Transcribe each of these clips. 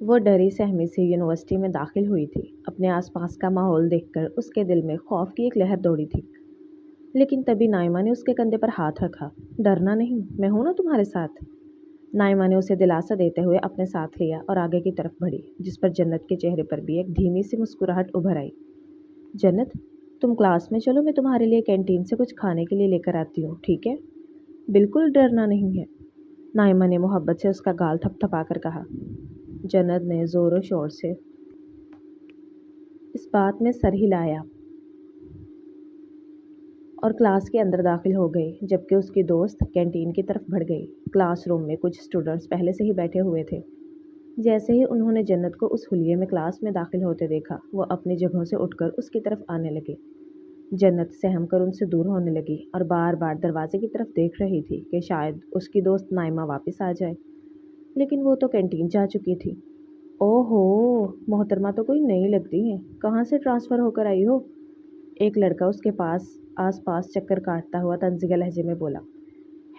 वो डरी सहमी से यूनिवर्सिटी में दाखिल हुई थी। अपने आसपास का माहौल देखकर उसके दिल में खौफ की एक लहर दौड़ी थी। लेकिन तभी नाइमा ने उसके कंधे पर हाथ रखा। डरना नहीं, मैं हूं ना तुम्हारे साथ। नाइमा ने उसे दिलासा देते हुए अपने साथ लिया और आगे की तरफ बढ़ी, जिस पर जन्नत के चेहरे पर भी एक धीमी सी मुस्कुराहट उभर आई। जन्नत, तुम क्लास में चलो, मैं तुम्हारे लिए कैंटीन से कुछ खाने के लिए लेकर आती हूँ, ठीक है? बिल्कुल डरना नहीं है, नाइमा ने मोहब्बत से उसका गाल थपथपाकर कहा। जन्नत ने जोरों शोर से इस बात में सर हिलाया और क्लास के अंदर दाखिल हो गई, जबकि उसकी दोस्त कैंटीन की तरफ बढ़ गई। क्लासरूम में कुछ स्टूडेंट्स पहले से ही बैठे हुए थे। जैसे ही उन्होंने जन्नत को उस हुलिये में क्लास में दाखिल होते देखा, वो अपनी जगहों से उठकर उसकी तरफ आने लगे। जन्नत सहम कर उनसे दूर होने लगी और बार बार दरवाजे की तरफ देख रही थी कि शायद उसकी दोस्त नाइमा वापस आ जाए, लेकिन वो तो कैंटीन जा चुकी थी। ओहो, मोहतरमा तो कोई नई लगती है, कहाँ से ट्रांसफ़र होकर आई हो? एक लड़का उसके पास आस पास चक्कर काटता हुआ तंज़िया लहजे में बोला।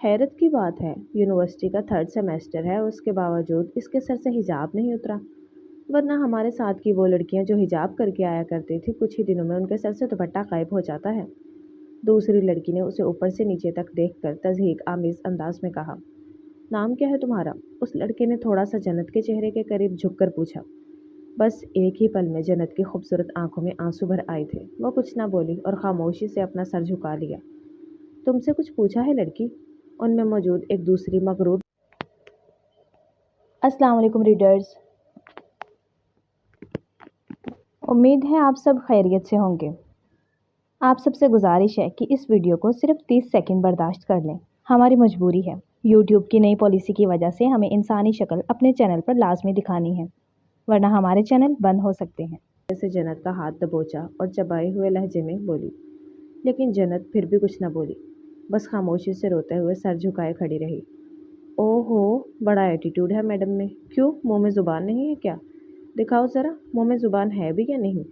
हैरत की बात है, यूनिवर्सिटी का 3rd सेमेस्टर है, उसके बावजूद इसके सर से हिजाब नहीं उतरा। वरना हमारे साथ की वो लड़कियां जो हिजाब करके आया करती थी, कुछ ही दिनों में उनके सर से दुपट्टा गायब हो जाता है। दूसरी लड़की ने उसे ऊपर से नीचे तक देखकर तज़हीक आमीज़ अंदाज में कहा। नाम क्या है तुम्हारा? उस लड़के ने थोड़ा सा जन्नत के चेहरे के करीब झुककर पूछा। बस एक ही पल में जन्नत की खूबसूरत आंखों में आंसू भर आए थे। वो कुछ ना बोली और खामोशी से अपना सर झुका लिया। तुमसे कुछ पूछा है लड़की? उनमें मौजूद एक दूसरी मगरूर। अस्सलाम वालेकुम रीडर्स, उम्मीद है आप सब खैरियत से होंगे। आप सबसे गुजारिश है कि इस वीडियो को सिर्फ 30 सेकंड बर्दाश्त कर लें। हमारी मजबूरी है, यूट्यूब की नई पॉलिसी की वजह से हमें इंसानी शक्ल अपने चैनल पर लाजमी दिखानी है, वरना हमारे चैनल बंद हो सकते हैं। से जन्नत का हाथ दबोचा और चबाए हुए लहजे में बोली। लेकिन जन्नत फिर भी कुछ न बोली, बस खामोशी से रोते हुए सर झुकाए खड़ी रही। ओहो, बड़ा एटीट्यूड है मैडम में। क्यों, मुंह में ज़ुबान नहीं है क्या? दिखाओ ज़रा, मुंह में ज़ुबान है भी या नहीं?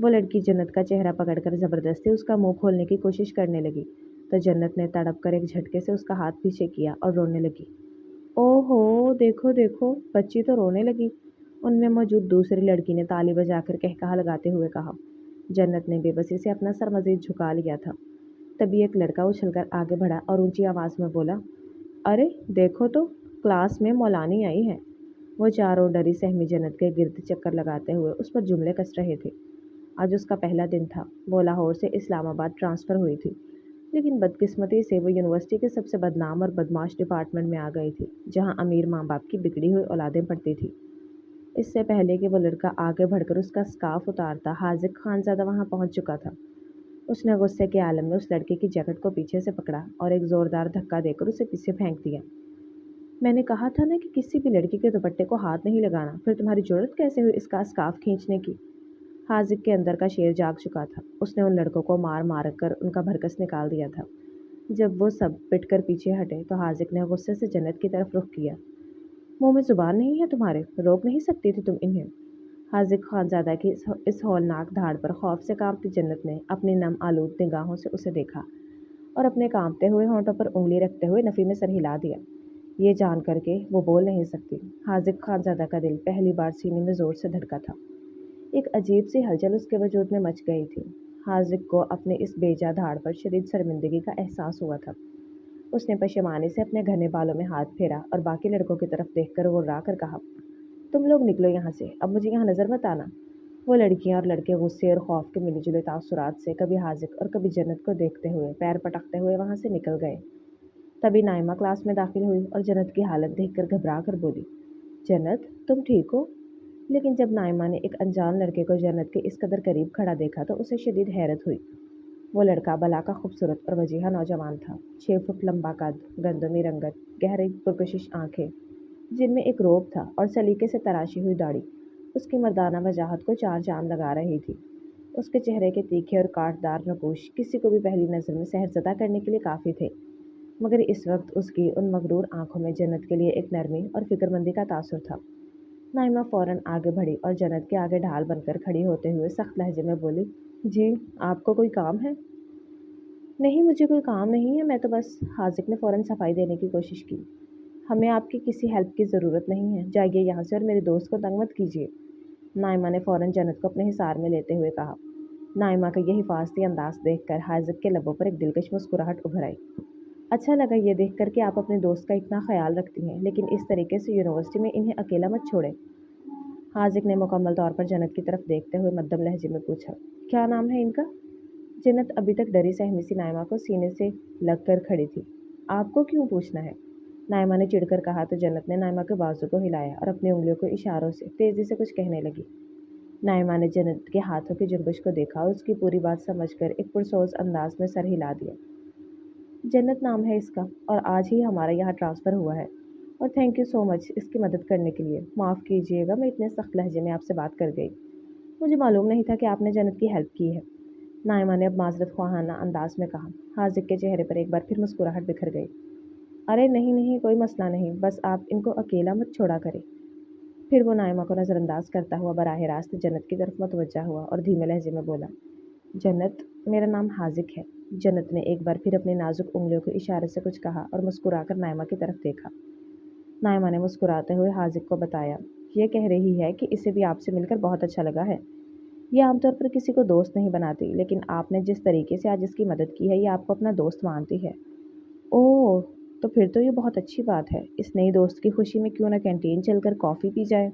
वो लड़की जन्नत का चेहरा पकड़कर ज़बरदस्ती उसका मुंह खोलने की कोशिश करने लगी, तो जन्नत ने तड़प कर एक झटके से उसका हाथ पीछे किया और रोने लगी। ओहो, देखो देखो, बच्ची तो रोने लगी, उनमें मौजूद दूसरी लड़की ने ताली बजाकर कहकहा लगाते हुए कहा। जन्नत ने बेबसी से अपना सर मज़ीद झुका लिया था। तभी एक लड़का उछलकर आगे बढ़ा और ऊंची आवाज़ में बोला, अरे देखो तो, क्लास में मौलानी आई है। वो चारों डरी सहमी जन्नत के गिर्द चक्कर लगाते हुए उस पर जुमले कस रहे थे। आज उसका पहला दिन था। वो लाहौर से इस्लामाबाद ट्रांसफ़र हुई थी, लेकिन बदकिस्मती से वो यूनिवर्सिटी के सबसे बदनाम और बदमाश डिपार्टमेंट में आ गई थी, जहाँ अमीर माँ बाप की बिगड़ी हुई औलादें पढ़ती थी। इससे पहले कि वो लड़का आगे बढ़कर उसका स्कार्फ उतारता, हाजिक खानज़ादा वहाँ पहुँच चुका था। उसने गुस्से के आलम में उस लड़के की जैकेट को पीछे से पकड़ा और एक ज़ोरदार धक्का देकर उसे पीछे फेंक दिया। मैंने कहा था ना कि किसी भी लड़की के दुपट्टे को हाथ नहीं लगाना, फिर तुम्हारी ज़रूरत कैसे हुई इसका स्कार्फ खींचने की? हाजिक के अंदर का शेर जाग चुका था। उसने उन लड़कों को मार मार कर उनका भरकस निकाल दिया था। जब वो सब पिटकर पीछे हटे तो हाजिक ने गुस्से से जन्नत की तरफ रुख किया। मुंह में ज़ुबान नहीं है तुम्हारे, रोक नहीं सकती थी तुम इन्हें? हाजिक खानज़ादा की इस हौलनाक धाड़ पर खौफ से कांपती जन्नत ने अपनी नम आलूद निगाहों से उसे देखा और अपने कांपते हुए होंठों पर उंगली रखते हुए नफ़ी में सर हिला दिया। ये जान करके वो बोल नहीं सकती। हाजिक खानज़ादा का दिल पहली बार सीने में ज़ोर से धड़का था। एक अजीब सी हलचल उसके वजूद में मच गई थी। हाजिक को अपने इस बेजा धाड़ पर शदीद शर्मिंदगी का एहसास हुआ था। उसने पशेमानी से अपने घने बालों में हाथ फेरा और बाकी लड़कों की तरफ देखकर गुर्रा कर कहा, तुम लोग निकलो यहाँ से, अब मुझे यहाँ नज़र मत आना। वो लड़कियाँ और लड़के गुस्से और खौफ के मिले-जुले तासुरात से कभी हाजिक और कभी जन्नत को देखते हुए पैर पटकते हुए वहाँ से निकल गए। तभी नाइमा क्लास में दाखिल हुई और जन्नत की हालत देखकर घबरा कर बोली, जन्नत, तुम ठीक हो? लेकिन जब नाइमा ने एक अनजान लड़के को जन्नत के इस कदर करीब खड़ा देखा तो उसे शदीद हैरत हुई। वो लड़का भला का खूबसूरत और वजीहा नौजवान था। 6 फुट लंबा कद, गंदमी रंगत, गहरी पुरकशिश आंखें, जिनमें एक रोब था, और सलीके से तराशी हुई दाढ़ी उसकी मर्दाना वजाहत को चार चांद लगा रही थी। उसके चेहरे के तीखे और कांटदार नकूश किसी को भी पहली नज़र में सहरज़दा करने के लिए काफ़ी थे, मगर इस वक्त उसकी उन मगरूर आंखों में जन्नत के लिए एक नरमी और फिक्रमंदी का तासुर था। नाइमा फ़ौरन आगे बढ़ी और जन्नत के आगे ढाल बनकर खड़ी होते हुए सख्त लहजे में बोली, जी, आपको कोई काम है? नहीं, मुझे कोई काम नहीं है, मैं तो बस। हाजिक ने फ़ौरन सफाई देने की कोशिश की। हमें आपकी किसी हेल्प की ज़रूरत नहीं है, जाइए यहाँ से और मेरे दोस्त को तंग मत कीजिए। नाइमा ने फ़ौरन जन्नत को अपने हिसार में लेते हुए कहा। नाइमा का यह हिफाजती अंदाज देखकर हाजिक के लबों पर एक दिलकश मुस्कुराहट उभर आई। अच्छा लगा ये देख कर कि आप अपने दोस्त का इतना ख्याल रखती हैं, लेकिन इस तरीके से यूनिवर्सिटी में इन्हें अकेला मत छोड़ें। हाजिक ने मुकम्मल तौर पर जन्नत की तरफ देखते हुए मद्दम लहजे में पूछा, क्या नाम है इनका? जन्नत अभी तक डरी सहमी सी नाइमा को सीने से लग कर खड़ी थी। आपको क्यों पूछना है? नाइमा ने चिढ़कर कहा तो जन्नत ने नाइमा के बाजू को हिलाया और अपनी उंगलियों को इशारों से तेजी से कुछ कहने लगी। नाइमा ने जन्नत के हाथों की जुम्बिश को देखा और उसकी पूरी बात समझकर एक पुरसोज अंदाज में सर हिला दिया। जन्नत नाम है इसका और आज ही हमारा यहाँ ट्रांसफ़र हुआ है और थैंक यू सो मच इसकी मदद करने के लिए। माफ़ कीजिएगा मैं इतने सख्त लहजे में आपसे बात कर गई। मुझे मालूम नहीं था कि आपने जन्नत की हेल्प की है। नाइमा ने अब माजरत ख्वाहाना अंदाज में कहा। हाजिक के चेहरे पर एक बार फिर मुस्कुराहट बिखर गई। अरे नहीं नहीं, कोई मसला नहीं, बस आप इनको अकेला मत छोड़ा करें। फिर वो नाइमा को नज़रअंदाज करता हुआ बराह रास्त जन्नत की तरफ मुतवज्जा हुआ और धीमे लहजे में बोला, जन्नत, मेरा नाम हाजिक है। जन्नत ने एक बार फिर अपनी नाजुक उंगलियों के इशारे से कुछ कहा और मुस्कुराकर नाइमा की तरफ देखा। नाइमा ने मुस्कुराते हुए हाजिक को बताया, ये कह रही है कि इसे भी आपसे मिलकर बहुत अच्छा लगा है। ये आमतौर पर किसी को दोस्त नहीं बनाती, लेकिन आपने जिस तरीके से आज इसकी मदद की है ये आपको अपना दोस्त मानती है। ओह, तो फिर तो ये बहुत अच्छी बात है। इस नई दोस्त की खुशी में क्यों ना कैंटीन चलकर कॉफ़ी पी जाए।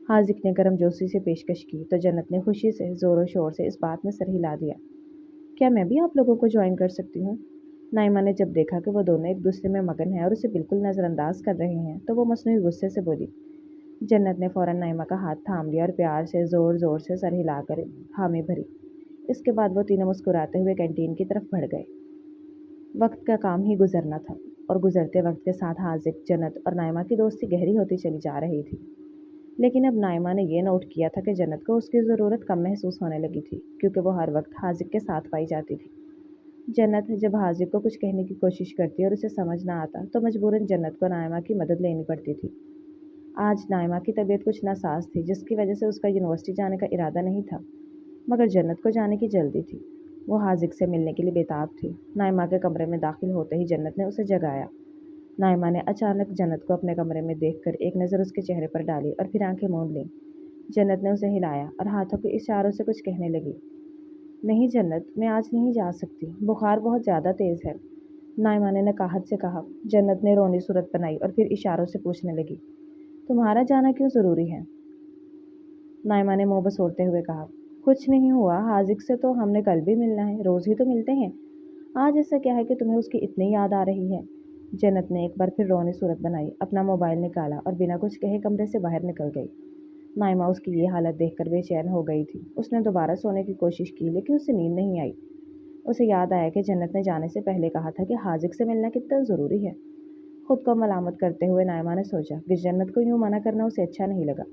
हाजिक ने गर्मजोशी से पेशकश की तो जन्नत ने खुशी से ज़ोरों शोर से इस बात में सर हिला दिया। क्या मैं भी आप लोगों को ज्वाइन कर सकती हूँ? नाइमा ने जब देखा कि वो दोनों एक दूसरे में मगन हैं और उसे बिल्कुल नज़रअंदाज कर रहे हैं तो वो मसनूई गुस्से से बोली। जन्नत ने फ़ौरन नाइमा का हाथ थाम लिया और प्यार से ज़ोर ज़ोर से सर हिलाकर हामी भरी। इसके बाद वो तीनों मुस्कुराते हुए कैंटीन की तरफ बढ़ गए। वक्त का काम ही गुजरना था और गुजरते वक्त के साथ हाजिक, जन्नत और नाइमा की दोस्ती गहरी होती चली जा रही थी। लेकिन अब नाइमा ने यह नोट किया था कि जन्नत को उसकी ज़रूरत कम महसूस होने लगी थी, क्योंकि वो हर वक्त हाजिक के साथ पाई जाती थी। जन्नत जब हाजिक को कुछ कहने की कोशिश करती और उसे समझ ना आता तो मजबूरन जन्नत को नाइमा की मदद लेनी पड़ती थी। आज नाइमा की तबीयत कुछ नासाज थी, जिसकी वजह से उसका यूनिवर्सिटी जाने का इरादा नहीं था, मगर जन्नत को जाने की जल्दी थी। वो हाजिक से मिलने के लिए बेताब थी। नाइमा के कमरे में दाखिल होते ही जन्नत ने उसे जगाया। नाइमा ने अचानक जन्नत को अपने कमरे में देखकर एक नज़र उसके चेहरे पर डाली और फिर आंखें मूंद लीं। जन्नत ने उसे हिलाया और हाथों के इशारों से कुछ कहने लगी। नहीं जन्नत, मैं आज नहीं जा सकती, बुखार बहुत ज़्यादा तेज़ है, नाइमा ने नकाहत से कहा। जन्नत ने रोनी सूरत बनाई और फिर इशारों से पूछने लगी, तुम्हारा जाना क्यों ज़रूरी है? नाइमा ने मुंह बसोरते हुए कहा, कुछ नहीं हुआ, हाजिक से तो हमने कल भी मिलना है, रोज़ ही तो मिलते हैं। आज ऐसा क्या है कि तुम्हें उसकी इतनी याद आ रही है? जन्नत ने एक बार फिर रोनी सूरत बनाई, अपना मोबाइल निकाला और बिना कुछ कहे कमरे से बाहर निकल गई। नाइमा उसकी ये हालत देखकर बेचैन हो गई थी। उसने दोबारा सोने की कोशिश की, लेकिन उसे नींद नहीं आई। उसे याद आया कि जन्नत ने जाने से पहले कहा था कि हाजिक से मिलना कितना ज़रूरी है। खुद को मलामत करते हुए नाइमा ने सोचा कि जन्नत को यूँ मना करना उसे अच्छा नहीं लगा।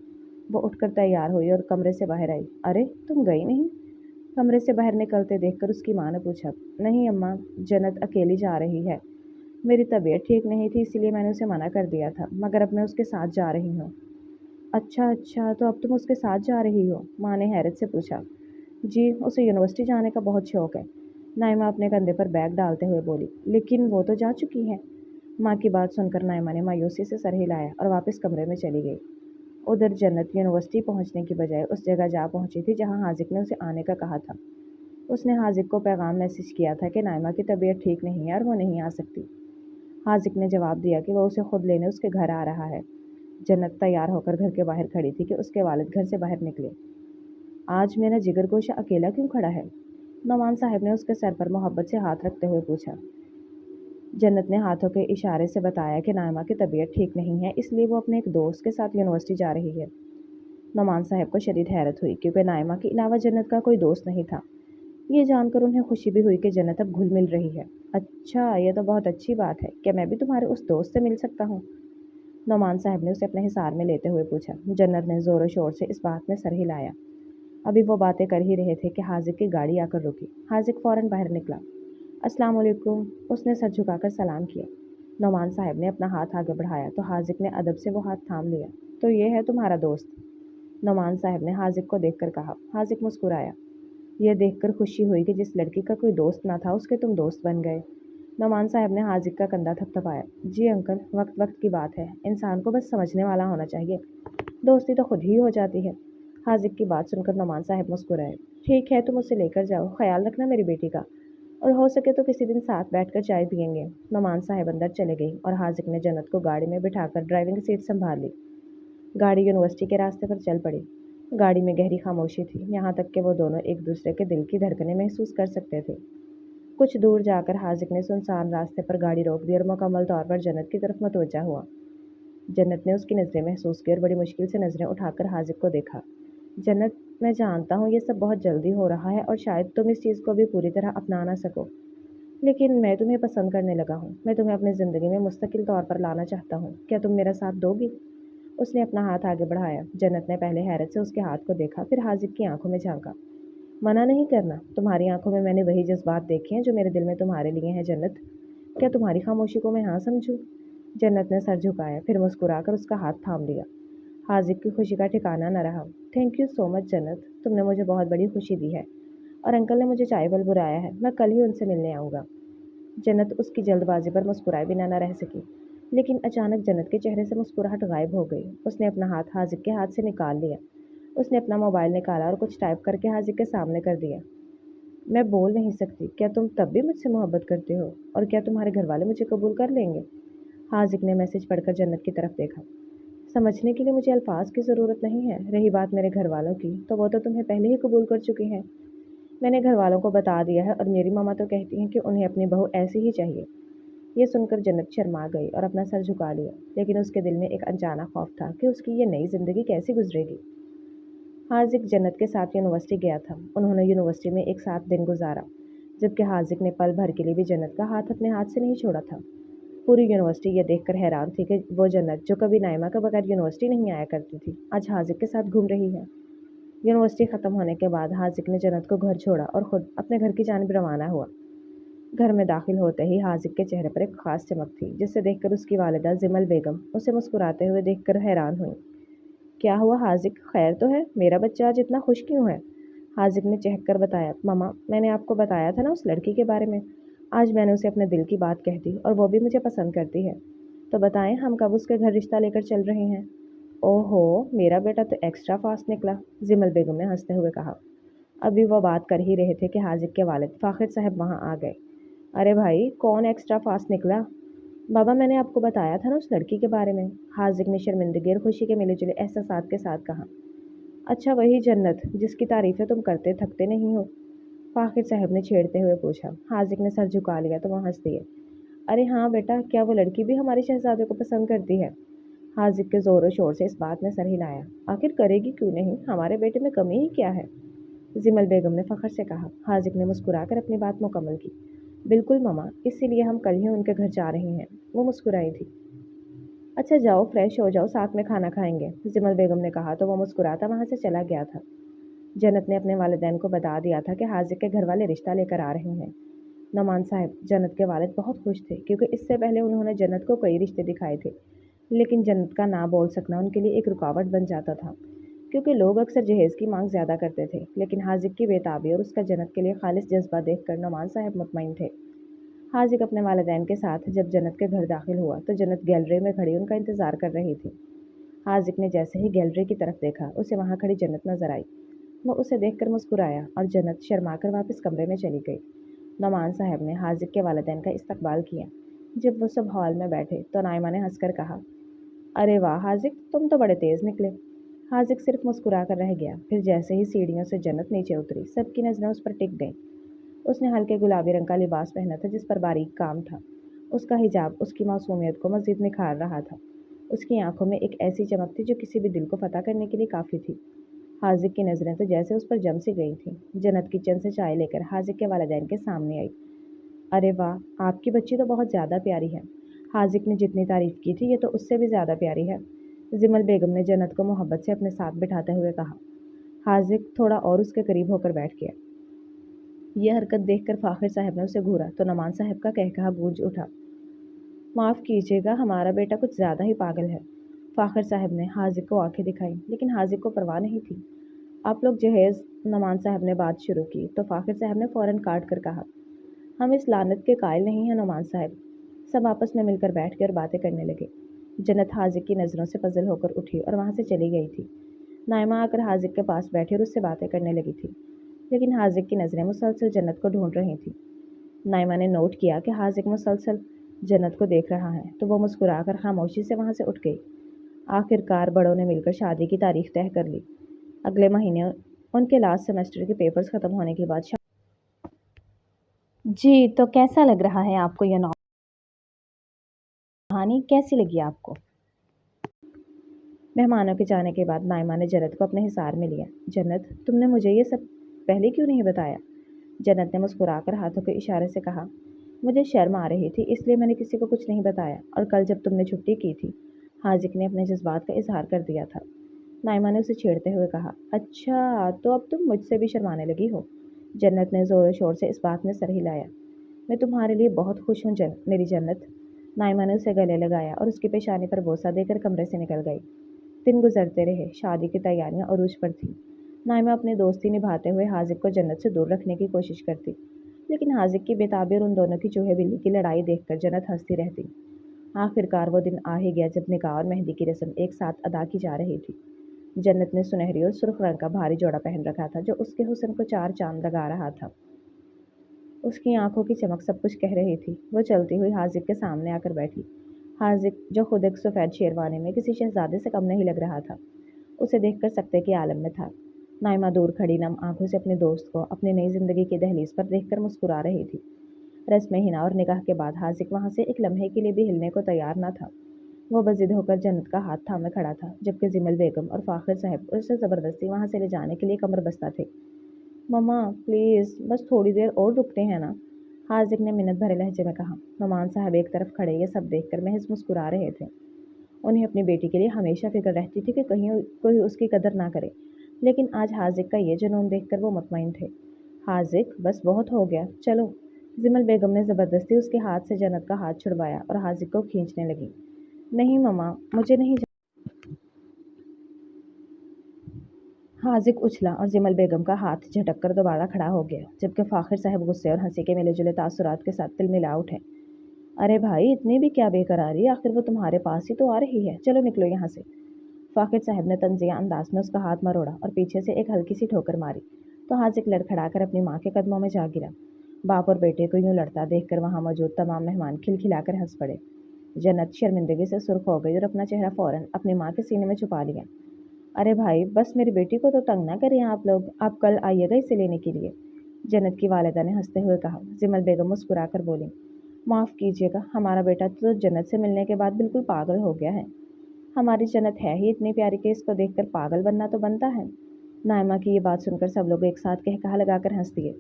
वो उठकर तैयार हुई और कमरे से बाहर आई। अरे, तुम गई नहीं? कमरे से बाहर निकलते देखकर उसकी माँ ने पूछा। नहीं अम्मा, जन्नत अकेली जा रही है। मेरी तबीयत ठीक नहीं थी, इसलिए मैंने उसे मना कर दिया था, मगर अब मैं उसके साथ जा रही हूँ। अच्छा अच्छा, तो अब तुम उसके साथ जा रही हो? माँ ने हैरत से पूछा। जी, उसे यूनिवर्सिटी जाने का बहुत शौक है। नाइमा अपने कंधे पर बैग डालते हुए बोली। लेकिन वो तो जा चुकी है। माँ की बात सुनकर नाइमा ने मायूसी से सर हिलाया और वापस कमरे में चली गई। उधर जन्नत यूनिवर्सिटी पहुंचने की बजाय उस जगह जा पहुंची थी जहां हाजिक ने उसे आने का कहा था। उसने हाजिक को पैगाम मैसेज किया था कि नाइमा की तबीयत ठीक नहीं है और वो नहीं आ सकती। हाजिक ने जवाब दिया कि वह उसे खुद लेने उसके घर आ रहा है। जन्नत तैयार होकर घर के बाहर खड़ी थी कि उसके वालिद घर से बाहर निकले। आज मेरा जिगरगोशा अकेला क्यों खड़ा है? नौमान साहब ने उसके सर पर मोहब्बत से हाथ रखते हुए पूछा। जन्नत ने हाथों के इशारे से बताया कि नाइमा की तबीयत ठीक नहीं है, इसलिए वो अपने एक दोस्त के साथ यूनिवर्सिटी जा रही है। नौमान साहब को शदीद हैरत हुई, क्योंकि नाइमा के अलावा जन्नत का कोई दोस्त नहीं था। ये जानकर उन्हें खुशी भी हुई कि जन्नत अब घुल मिल रही है। अच्छा, ये तो बहुत अच्छी बात है। क्या मैं भी तुम्हारे उस दोस्त से मिल सकता हूँ? नौमान साहब ने उसे अपने हिसार में लेते हुए पूछा। जन्नत ने ज़ोरों शोर से इस बात में सर हिलाया। अभी वो बातें कर ही रहे थे कि हाजिक की गाड़ी आकर रुकी। हाजिक फ़ौरन बाहर निकला। अस्सलाम वालेकुम, उसने सर झुकाकर सलाम किया। नौमान साहब ने अपना हाथ आगे बढ़ाया तो हाजिक ने अदब से वो हाथ थाम लिया। तो ये है तुम्हारा दोस्त? नौमान साहब ने हाजिक को देखकर कहा। हाजिक मुस्कुराया। यह देखकर खुशी हुई कि जिस लड़की का कोई दोस्त ना था उसके तुम दोस्त बन गए। नौमान साहब ने हाजिक का कंधा थपथपाया। जी अंकल, वक्त वक्त की बात है, इंसान को बस समझने वाला होना चाहिए, दोस्ती तो खुद ही हो जाती है। हाजिक की बात सुनकर नौमान साहब मुस्कुराए। ठीक है, तुम उसे लेकर जाओ, ख्याल रखना मेरी बेटी का, और हो सके तो किसी दिन साथ बैठकर चाय पियेंगे। नौमान साहब अंदर चले गई और हाजिक ने जन्नत को गाड़ी में बिठाकर ड्राइविंग सीट संभाल ली। गाड़ी यूनिवर्सिटी के रास्ते पर चल पड़ी। गाड़ी में गहरी खामोशी थी, यहाँ तक कि वो दोनों एक दूसरे के दिल की धड़कनें महसूस कर सकते थे। कुछ दूर जाकर हाजिक ने सुनसान रास्ते पर गाड़ी रोक दी और मुकम्मल तौर पर जन्नत की तरफ मुतवज्जा हुआ। जन्नत ने उसकी नज़रें महसूस की और बड़ी मुश्किल से नज़रें उठाकर हाजिक को देखा। जन्नत, मैं जानता हूँ ये सब बहुत जल्दी हो रहा है और शायद तुम इस चीज़ को भी पूरी तरह अपना ना सको, लेकिन मैं तुम्हें पसंद करने लगा हूँ। मैं तुम्हें अपनी ज़िंदगी में मुस्तकिल तौर पर लाना चाहता हूँ। क्या तुम मेरा साथ दोगी? उसने अपना हाथ आगे बढ़ाया। जन्नत ने पहले हैरत से उसके हाथ को देखा, फिर हाजिक की आंखों में झांका। मना नहीं करना, तुम्हारी आंखों में मैंने वही जज्बात देखे हैं जो मेरे दिल में तुम्हारे लिए हैं जन्नत। क्या तुम्हारी खामोशी को मैं हाँ समझूं? जन्नत ने सर झुकाया, फिर मुस्कुराकर उसका हाथ थाम लिया। हाजिक की खुशी का ठिकाना न रहा। थैंक यू सो मच जन्नत, तुमने मुझे बहुत बड़ी खुशी दी है, और अंकल ने मुझे चाय वाल बुलाया है, मैं कल ही उनसे मिलने आऊँगा। जन्नत उसकी जल्दबाजी पर मुस्कुराए बिना न रह सकी, लेकिन अचानक जन्नत के चेहरे से मुस्कुराहट गायब हो गई। उसने अपना हाथ हाजिक के हाथ से निकाल लिया। उसने अपना मोबाइल निकाला और कुछ टाइप करके हाजिक के सामने कर दिया। मैं बोल नहीं सकती, क्या तुम तब भी मुझसे मोहब्बत करते हो, और क्या तुम्हारे घर वाले मुझे कबूल कर लेंगे? हाजिक ने मैसेज पढ़कर जन्नत की तरफ देखा। समझने के लिए मुझे अल्फाज की ज़रूरत नहीं है। रही बात मेरे घर वालों की, तो वो तो तुम्हें पहले ही कबूल कर चुके हैं। मैंने घर वालों को बता दिया है और मेरी मामा तो कहती हैं कि उन्हें अपनी बहू ऐसी ही चाहिए। ये सुनकर जन्नत शर्मा गई और अपना सर झुका लिया, लेकिन उसके दिल में एक अनजाना खौफ था कि उसकी ये नई ज़िंदगी कैसी गुजरेगी। हाजिक जन्नत के साथ यूनिवर्सिटी गया था। उन्होंने यूनिवर्सिटी में एक साथ दिन गुजारा, जबकि हाजिक ने पल भर के लिए भी जन्नत का हाथ अपने हाथ से नहीं छोड़ा था। पूरी यूनिवर्सिटी ये देखकर हैरान थी कि वो जन्नत जो कभी नाइमा के बगैर यूनिवर्सिटी नहीं आया करती थी, आज हाजिक के साथ घूम रही है। यूनिवर्सिटी ख़त्म होने के बाद हाजिक ने जन्नत को घर छोड़ा और ख़ुद अपने घर की जानिब रवाना हुआ। घर में दाखिल होते ही हाजिक के चेहरे पर एक ख़ास चमक थी, जिसे देखकर उसकी वालिदा जिमल बेगम उसे मुस्कुराते हुए देखकर हैरान हुई। क्या हुआ हाजिक, खैर तो है? मेरा बच्चा आज इतना खुश क्यों है? हाजिक ने चहक कर बताया। मम्मा, मैंने आपको बताया था ना उस लड़की के बारे में। आज मैंने उसे अपने दिल की बात कह दी और वो भी मुझे पसंद करती है। तो बताएं हम कब उसके घर रिश्ता लेकर चल रहे हैं? ओहो, मेरा बेटा तो एक्स्ट्रा फास्ट निकला, जिमल बेगम ने हंसते हुए कहा। अभी वो बात कर ही रहे थे कि हाजिक के वालिद फाखिर साहब वहाँ आ गए। अरे भाई, कौन एक्स्ट्रा फास्ट निकला? बाबा, मैंने आपको बताया था ना उस लड़की के बारे में। हाजिक ने शर्मिंदगी और खुशी के मिले जुले एहसासात के साथ कहा। अच्छा, वही जन्नत जिसकी तारीफ़ें तुम करते थकते नहीं हो? फाखिर साहब ने छेड़ते हुए पूछा। हाजिक ने सर झुका लिया तो वह हंस दिए। अरे हाँ बेटा, क्या वो लड़की भी हमारे शहजादे को पसंद करती है? हाजिक के ज़ोरों शोर से इस बात ने सर हिलाया। आखिर करेगी क्यों नहीं, हमारे बेटे में कमी ही क्या है? जिमल बेगम ने फ़ख्र से कहा। हाजिक ने मुस्कुराकर अपनी बात मुकम्मल की। बिल्कुल ममा, इसीलिए हम कल ही उनके घर जा रहे हैं, वो मुस्कुराई थी। अच्छा जाओ, फ्रेश हो जाओ, साथ में खाना खाएंगे, जिमल बेगम ने कहा तो वो मुस्कुराता वहाँ से चला गया था। जन्नत ने अपने वालिदैन को बता दिया था कि हाजिक के घर वाले रिश्ता लेकर आ रहे हैं। नौमान साहब, जन्नत के वालिद बहुत खुश थे, क्योंकि इससे पहले उन्होंने जन्नत को कई रिश्ते दिखाए थे, लेकिन जन्नत का ना बोल सकना उनके लिए एक रुकावट बन जाता था, क्योंकि लोग अक्सर जहेज़ की मांग ज़्यादा करते थे। लेकिन हाजिक की बेताबी और उसका जन्नत के लिए खालिस जज्बा देखकर नौमान साहब मुतमईन थे। हाजिक अपने वालिदैन के साथ जब जन्नत के घर दाखिल हुआ तो जन्नत गैलरी में खड़ी उनका इंतज़ार कर रही थी। हाजिक ने जैसे ही गैलरी की तरफ देखा, उसे वहाँ खड़ी जन्नत नजर आई। वो उसे देखकर मुस्कुराया और जन्नत शर्माकर वापस कमरे में चली गई। नौमान साहब ने हाजिक के वालिदैन का इस्तकबाल किया। जब वो सब हॉल में बैठे तो नाइमा ने हंसकर कहा, अरे वाह हाजिक, तुम तो बड़े तेज़ निकले। हाजिक सिर्फ मुस्कुरा कर रह गया। फिर जैसे ही सीढ़ियों से जन्नत नीचे उतरी, सबकी नज़रें उस पर टिक गईं। उसने हल्के गुलाबी रंग का लिबास पहना था जिस पर बारीक काम था। उसका हिजाब उसकी मासूमियत को मज़ीद निखार रहा था। उसकी आंखों में एक ऐसी चमक थी जो किसी भी दिल को फतह करने के लिए काफ़ी थी। हाजिक की नज़रें तो जैसे उस पर जम सी गई थीं। जन्नत किचन से चाय लेकर हाजिक के वालिदैन के सामने आई। अरे वाह, आपकी बच्ची तो बहुत ज़्यादा प्यारी है। हाजिक ने जितनी तारीफ़ की थी, ये तो उससे भी ज़्यादा प्यारी है, जिमल बेगम ने जन्नत को मोहब्बत से अपने साथ बिठाते हुए कहा। हाजिक थोड़ा और उसके करीब होकर बैठ गया। यह हरकत देखकर फाखिर साहब ने उसे घूरा तो नौमान साहब का कहकहा गूंज उठा। माफ़ कीजिएगा, हमारा बेटा कुछ ज़्यादा ही पागल है। फाखिर साहब ने हाजिक को आंखें दिखाई, लेकिन हाजिक को परवाह नहीं थी। आप लोग जहेज़, नौमान साहब ने बात शुरू की तो फाखिर साहब ने फ़ौरन काट कर कहा, हम इस लानत के कायल नहीं हैं नुमान साहब। सब आपस में मिलकर बैठ कर बातें करने लगे। जन्नत हाजिक की नज़रों से पजल होकर उठी और वहाँ से चली गई थी। नाइमा आकर हाजिक के पास बैठी और उससे बातें करने लगी थी, लेकिन हाजिक की नज़रें मुसलसल जन्नत को ढूंढ रही थी। नाइमा ने नोट किया कि हाजिक मुसलसल जन्नत को देख रहा है, तो वो मुस्कुराकर खामोशी से वहाँ से उठ गई। आखिरकार बड़ों ने मिलकर शादी की तारीख तय कर ली। अगले महीने उनके लास्ट सेमेस्टर के पेपर्स ख़त्म होने के बाद जी, तो कैसा लग रहा है आपको यह कहानी? कैसी लगी आपको? मेहमानों के जाने के बाद नाइमा ने जन्नत को अपने हिसार में लिया। जन्नत, तुमने मुझे ये सब पहले क्यों नहीं बताया? जन्नत ने मुस्कुराकर हाथों के इशारे से कहा, मुझे शर्म आ रही थी, इसलिए मैंने किसी को कुछ नहीं बताया। और कल जब तुमने छुट्टी की थी, हाजिक ने अपने जज्बात का इजहार कर दिया था। नाइमा ने उसे छेड़ते हुए कहा, अच्छा तो अब तुम मुझसे भी शर्माने लगी हो? जन्नत ने ज़ोर शोर से इस बात में सर हिलाया। मैं तुम्हारे लिए बहुत खुश हूँ मेरी जन्नत। नाइमा ने उसे गले लगाया और उसकी पेशानी पर बोसा देकर कमरे से निकल गई। दिन गुजरते रहे। शादी की तैयारियां अरूज पर थीं। नाइमा अपनी दोस्ती निभाते हुए हाजिक को जन्नत से दूर रखने की कोशिश करती, लेकिन हाजिक की बेताबी और उन दोनों की चूहे बिल्ली की लड़ाई देखकर जन्नत हंसती रहती। आखिरकार वो दिन आ ही गया जब निकाह और मेहंदी की रस्म एक साथ अदा की जा रही थी। जन्नत ने सुनहरी और सुर्ख रंग का भारी जोड़ा पहन रखा था, जो उसके हुस्न को चार चांद लगा रहा था। उसकी आंखों की चमक सब कुछ कह रही थी। वो चलती हुई हाजिक के सामने आकर बैठी। हाजिक, जो खुद एक सफ़ेद शेरवानी में किसी शहजादे से कम नहीं लग रहा था, उसे देखकर सकते के आलम में था। नाइमा दूर खड़ी नम आंखों से अपने दोस्त को अपनी नई जिंदगी की दहलीज पर देखकर मुस्कुरा रही थी। रस्म हिना और निकाह के बाद हाजिक वहाँ से एक लम्हे के लिए भी हिलने को तैयार न था। वो बजिद होकर जन्नत का हाथ थामे खड़ा था, जबकि जिमल बेगम और फाखिर साहब उसे ज़बरदस्ती वहाँ से ले जाने के लिए कमर बस्ता थे। मम्मा प्लीज़, बस थोड़ी देर और रुकते हैं ना, हाजिक ने मिन्नत भरे लहजे में कहा। नुमान साहब एक तरफ खड़े ये सब देखकर महज मुस्कुरा रहे थे। उन्हें अपनी बेटी के लिए हमेशा फिक्र रहती थी कि कहीं कोई उसकी कदर ना करे, लेकिन आज हाजिक का ये जुनून देखकर वो मुतमईन थे। हाजिक, बस बहुत हो गया, चलो। जिमल बेगम ने ज़बरदस्ती उसके हाथ से जन्नत का हाथ छुड़वाया और हाजिक को खींचने लगी। नहीं मम्मा, मुझे नहीं हाजिक उछला और जिमल बेगम का हाथ झटक कर दोबारा खड़ा हो गया, जबकि फाखिर साहब गुस्से और हंसी के मिले जुले तासुरात के साथ तिलमिला उठे। अरे भाई, इतनी भी क्या बेकरारी, आखिर वो तुम्हारे पास ही तो आ रही है, चलो निकलो यहाँ से। फाखिर साहब ने तंजिया अंदाज में उसका हाथ मरोड़ा और पीछे से एक हल्की सी ठोकर मारी, तो हाजिक लड़खड़ाकर अपनी माँ के कदमों में जा गिरा। बाप और बेटे को यूं लड़ता देखकर वहाँ मौजूद तमाम मेहमान खिलखिलाकर हंस पड़े। जन्नत शर्मिंदगी से सुर्ख हो गई और अपना चेहरा फौरन अपनी माँ के सीने में छुपा लिया। अरे भाई, बस मेरी बेटी को तो तंग ना करिए आप लोग, आप कल आइएगा इसे लेने के लिए, जन्नत की वालिदा ने हंसते हुए कहा। जिमल बेगम मुस्कुरा कर बोली, माफ़ कीजिएगा, हमारा बेटा तो जन्नत से मिलने के बाद बिल्कुल पागल हो गया है। हमारी जन्नत है ही इतनी प्यारी कि इसको देखकर पागल बनना तो बनता है। नाइमा की ये बात सुनकर सब लोग एक साथ कहकहा लगाकर हंस दिए।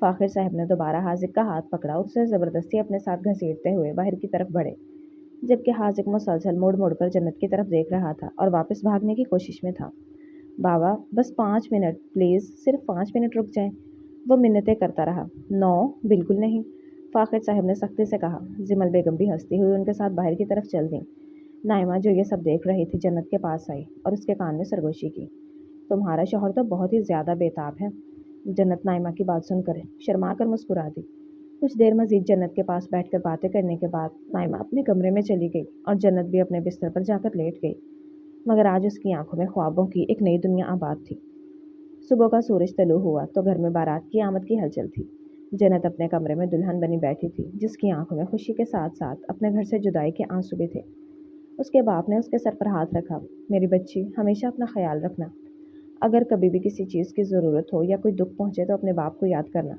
फाखिर साहब ने दोबारा हाजिक का हाथ पकड़ा और उसे ज़बरदस्ती अपने साथ घसीटते हुए बाहर की तरफ बढ़े, जबकि हाजिक मुसलसल मुड़ मुड़ कर जन्नत की तरफ देख रहा था और वापस भागने की कोशिश में था। बाबा, बस 5 मिनट प्लीज़, सिर्फ 5 मिनट रुक जाएं। वो मिन्नतें करता रहा। नो, बिल्कुल नहीं, फाखिर साहब ने सख्ती से कहा। जिमल बेगम भी हंसती हुई उनके साथ बाहर की तरफ चल दी। नाइमा, जो ये सब देख रही थी, जन्नत के पास आई और उसके कान में सरगोशी की। तुम्हारा शौहर तो बहुत ही ज़्यादा बेताब है। जन्नत नाइमा की बात सुनकर शर्मा कर मुस्कुरा दी। कुछ देर मजीद जन्नत के पास बैठकर बातें करने के बाद नाइमा अपने कमरे में चली गई और जन्नत भी अपने बिस्तर पर जाकर लेट गई। मगर आज उसकी आंखों में ख्वाबों की एक नई दुनिया आबाद थी। सुबह का सूरज तलू हुआ तो घर में बारात की आमद की हलचल थी। जन्नत अपने कमरे में दुल्हन बनी बैठी थी, जिसकी आंखों में खुशी के साथ साथ अपने घर से जुदाई के आंसू भी थे। उसके बाप ने उसके सर पर हाथ रखा। मेरी बच्ची, हमेशा अपना ख्याल रखना। अगर कभी भी किसी चीज़ की ज़रूरत हो या कोई दुख पहुंचे तो अपने बाप को याद करना।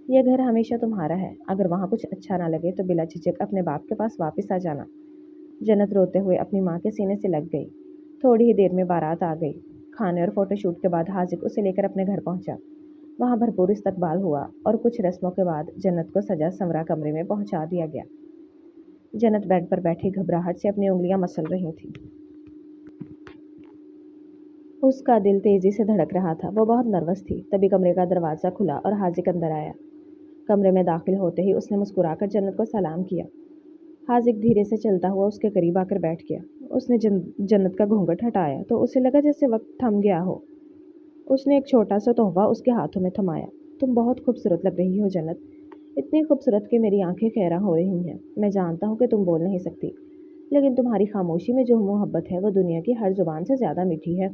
यह घर हमेशा तुम्हारा है। अगर वहाँ कुछ अच्छा ना लगे तो बिला झिझक अपने बाप के पास वापस आ जाना। जन्नत रोते हुए अपनी माँ के सीने से लग गई। थोड़ी ही देर में बारात आ गई। खाने और फोटोशूट के बाद हाजिक उसे लेकर अपने घर पहुंचा। वहाँ भरपूर इस्तकबाल हुआ और कुछ रस्मों के बाद जन्नत को सजा संवरा कमरे में पहुंचा दिया गया। जन्नत बेड पर बैठी घबराहट से अपनी उंगलियां मसल रही थी। उसका दिल तेजी से धड़क रहा था। वो बहुत नर्वस थी। तभी कमरे का दरवाज़ा खुला और हाजिक अंदर आया। कमरे में दाखिल होते ही उसने मुस्कुराकर जन्नत को सलाम किया। हाजिक धीरे से चलता हुआ उसके करीब आकर बैठ गया। उसने जन्नत का घूंघट हटाया तो उसे लगा जैसे वक्त थम गया हो। उसने एक छोटा सा तोहफा उसके हाथों में थमाया। तुम बहुत खूबसूरत लग रही हो जन्नत, इतनी खूबसूरत कि मेरी आंखें खैरा हो रही हैं। मैं जानता हूँ कि तुम बोल नहीं सकती, लेकिन तुम्हारी खामोशी में जो मोहब्बत है वो दुनिया की हर जुबान से ज़्यादा मीठी है।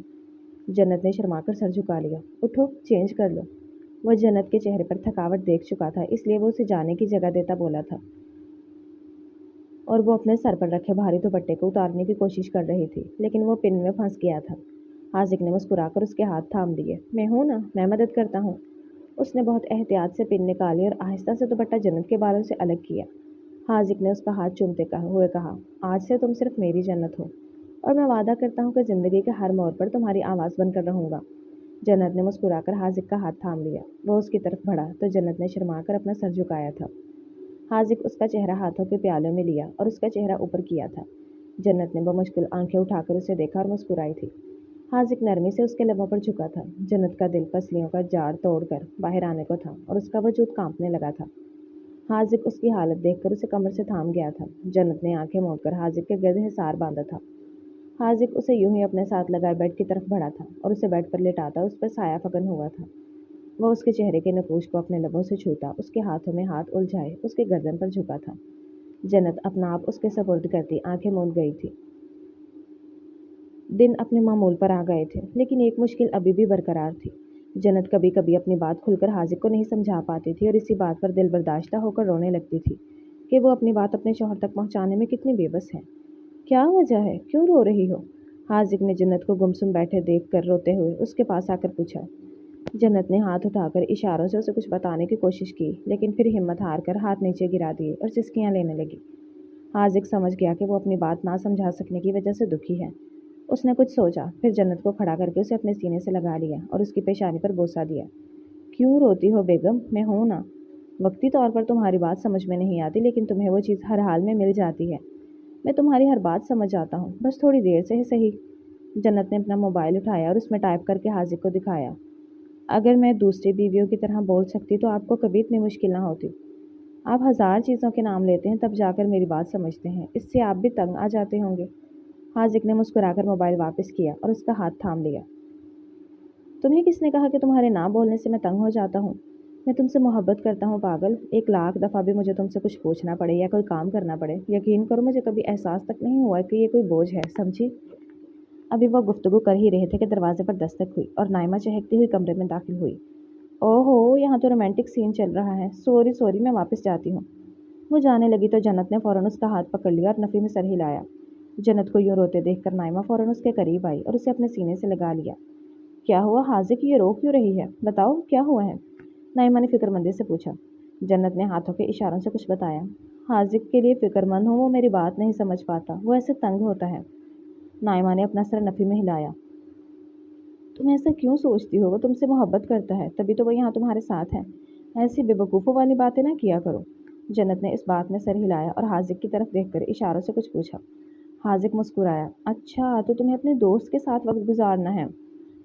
जन्नत ने शर्माकर सर झुका लिया। उठो, चेंज कर लो। वह जन्नत के चेहरे पर थकावट देख चुका था, इसलिए वो उसे जाने की जगह देता बोला था, और वो अपने सर पर रखे भारी दुपट्टे को उतारने की कोशिश कर रही थी, लेकिन वो पिन में फंस गया था। हाजिक ने मुस्कुराकर उसके हाथ थाम दिए। मैं हूं ना, मैं मदद करता हूँ। उसने बहुत एहतियात से पिन निकाली और आहिस्ता से दुपट्टा जन्नत के बालों से अलग किया। हाजिक ने उसका हाथ चूमते हुए कहा, आज से तुम सिर्फ मेरी जन्नत हो, और मैं वादा करता हूँ कि ज़िंदगी के हर मोड़ पर तुम्हारी आवाज़ बनकर रहूँगा। जन्नत ने मुस्कुराकर हाजिक का हाथ थाम लिया। वो उसकी तरफ बढ़ा तो जन्नत ने शर्माकर अपना सर झुकाया था। हाजिक उसका चेहरा हाथों के प्यालों में लिया और उसका चेहरा ऊपर किया था। जन्नत ने बमुश्किल आंखें उठाकर उसे देखा और मुस्कुराई थी। हाजिक नरमी से उसके लबों पर झुका था। जन्नत का दिल पसलियों का जाड़ तोड़कर बाहर आने को था और उसका वजूद कांपने लगा था। हाजिक उसकी हालत देखकर उसे कमर से थाम गया था। जन्नत ने आंखें मोड़कर हाजिक के गर्द हिसार बांधा था। हाजिक उसे यूं ही अपने साथ लगाए बेड की तरफ बढ़ा था और उसे बेड पर लिटाता उस पर साया फगन हुआ था। वह उसके चेहरे के नकूश को अपने लबों से छूता, उसके हाथों में हाथ उलझाए उसके गर्दन पर झुका था। जन्नत अपना आप उसके सपुर्द करती आंखें मूंद गई थी। दिन अपने मामूल पर आ गए थे, लेकिन एक मुश्किल अभी भी बरकरार थी। जन्नत कभी कभी अपनी बात खुलकर हाजिक को नहीं समझा पाती थी और इसी बात पर दिल बर्दाश्त होकर रोने लगती थी कि वो अपनी बात अपने शौहर तक पहुंचाने में कितनी बेबस है। क्या वजह है, क्यों रो रही हो? हाजिक ने जन्नत को गुमसुम बैठे देख कर रोते हुए उसके पास आकर पूछा। जन्नत ने हाथ उठाकर इशारों से उसे कुछ बताने की कोशिश की, लेकिन फिर हिम्मत हार कर हाथ नीचे गिरा दिए और सिसकियां लेने लगी। हाजिक समझ गया कि वो अपनी बात ना समझा सकने की वजह से दुखी है। उसने कुछ सोचा, फिर जन्नत को खड़ा करके उसे अपने सीने से लगा लिया और उसकी पेशानी पर बोसा दिया। क्यों रोती हो बेगम, मैं हूं ना। वक्ती तौर पर तुम्हारी बात समझ में नहीं आती, लेकिन तुम्हें वो चीज़ हर हाल में मिल जाती है। मैं तुम्हारी हर बात समझ जाता हूँ, बस थोड़ी देर से ही सही। जन्नत ने अपना मोबाइल उठाया और उसमें टाइप करके हाजिक को दिखाया। अगर मैं दूसरी बीवियों की तरह बोल सकती तो आपको कभी इतनी मुश्किल ना होती। आप हज़ार चीज़ों के नाम लेते हैं, तब जाकर मेरी बात समझते हैं। इससे आप भी तंग आ जाते होंगे। हाजिक ने मुस्कुराकर मोबाइल वापस किया और उसका हाथ थाम लिया। तुम्हें किसने कहा कि तुम्हारे ना बोलने से मैं तंग हो जाता हूँ? मैं तुमसे मोहब्बत करता हूँ पागल। 1 लाख दफ़ा भी मुझे तुमसे कुछ पूछना पड़े या कोई काम करना पड़े, यकीन करो मुझे कभी एहसास तक नहीं हुआ कि ये कोई बोझ है, समझी? अभी वह गुफ्तगू कर ही रहे थे कि दरवाजे पर दस्तक हुई और नाइमा चहकती हुई कमरे में दाखिल हुई। ओहो, यहाँ तो रोमांटिक सीन चल रहा है। सॉरी सॉरी, मैं वापस जाती हूँ। वो जाने लगी तो जन्नत ने फ़ौरन उसका हाथ पकड़ लिया और नफ़ी में सर हिलाया। जन्नत को यूं रोते देखकर नाइमा फ़ौरन उसके करीब आई और उसे अपने सीने से लगा लिया। क्या हुआ हाजिक, ये रो क्यों रही है? बताओ क्या हुआ है? नाइमा ने फिक्रमंदी से पूछा। जन्नत ने हाथों के इशारों से कुछ बताया। हाजिक के लिए फिक्रमंद हूँ, वो मेरी बात नहीं समझ पाता, वो ऐसे तंग होता है। नाइमा ने अपना सर नफ़ी में हिलाया। तुम ऐसा क्यों सोचती हो? वो तुमसे मोहब्बत करता है, तभी तो वो यहाँ तुम्हारे साथ है। ऐसी बेवकूफ़ों वाली बातें ना किया करो। जन्नत ने इस बात में सर हिलाया और हाजिक की तरफ देखकर इशारों से कुछ पूछा। हाजिक मुस्कुराया। अच्छा, तो तुम्हें अपने दोस्त के साथ वक्त गुजारना है?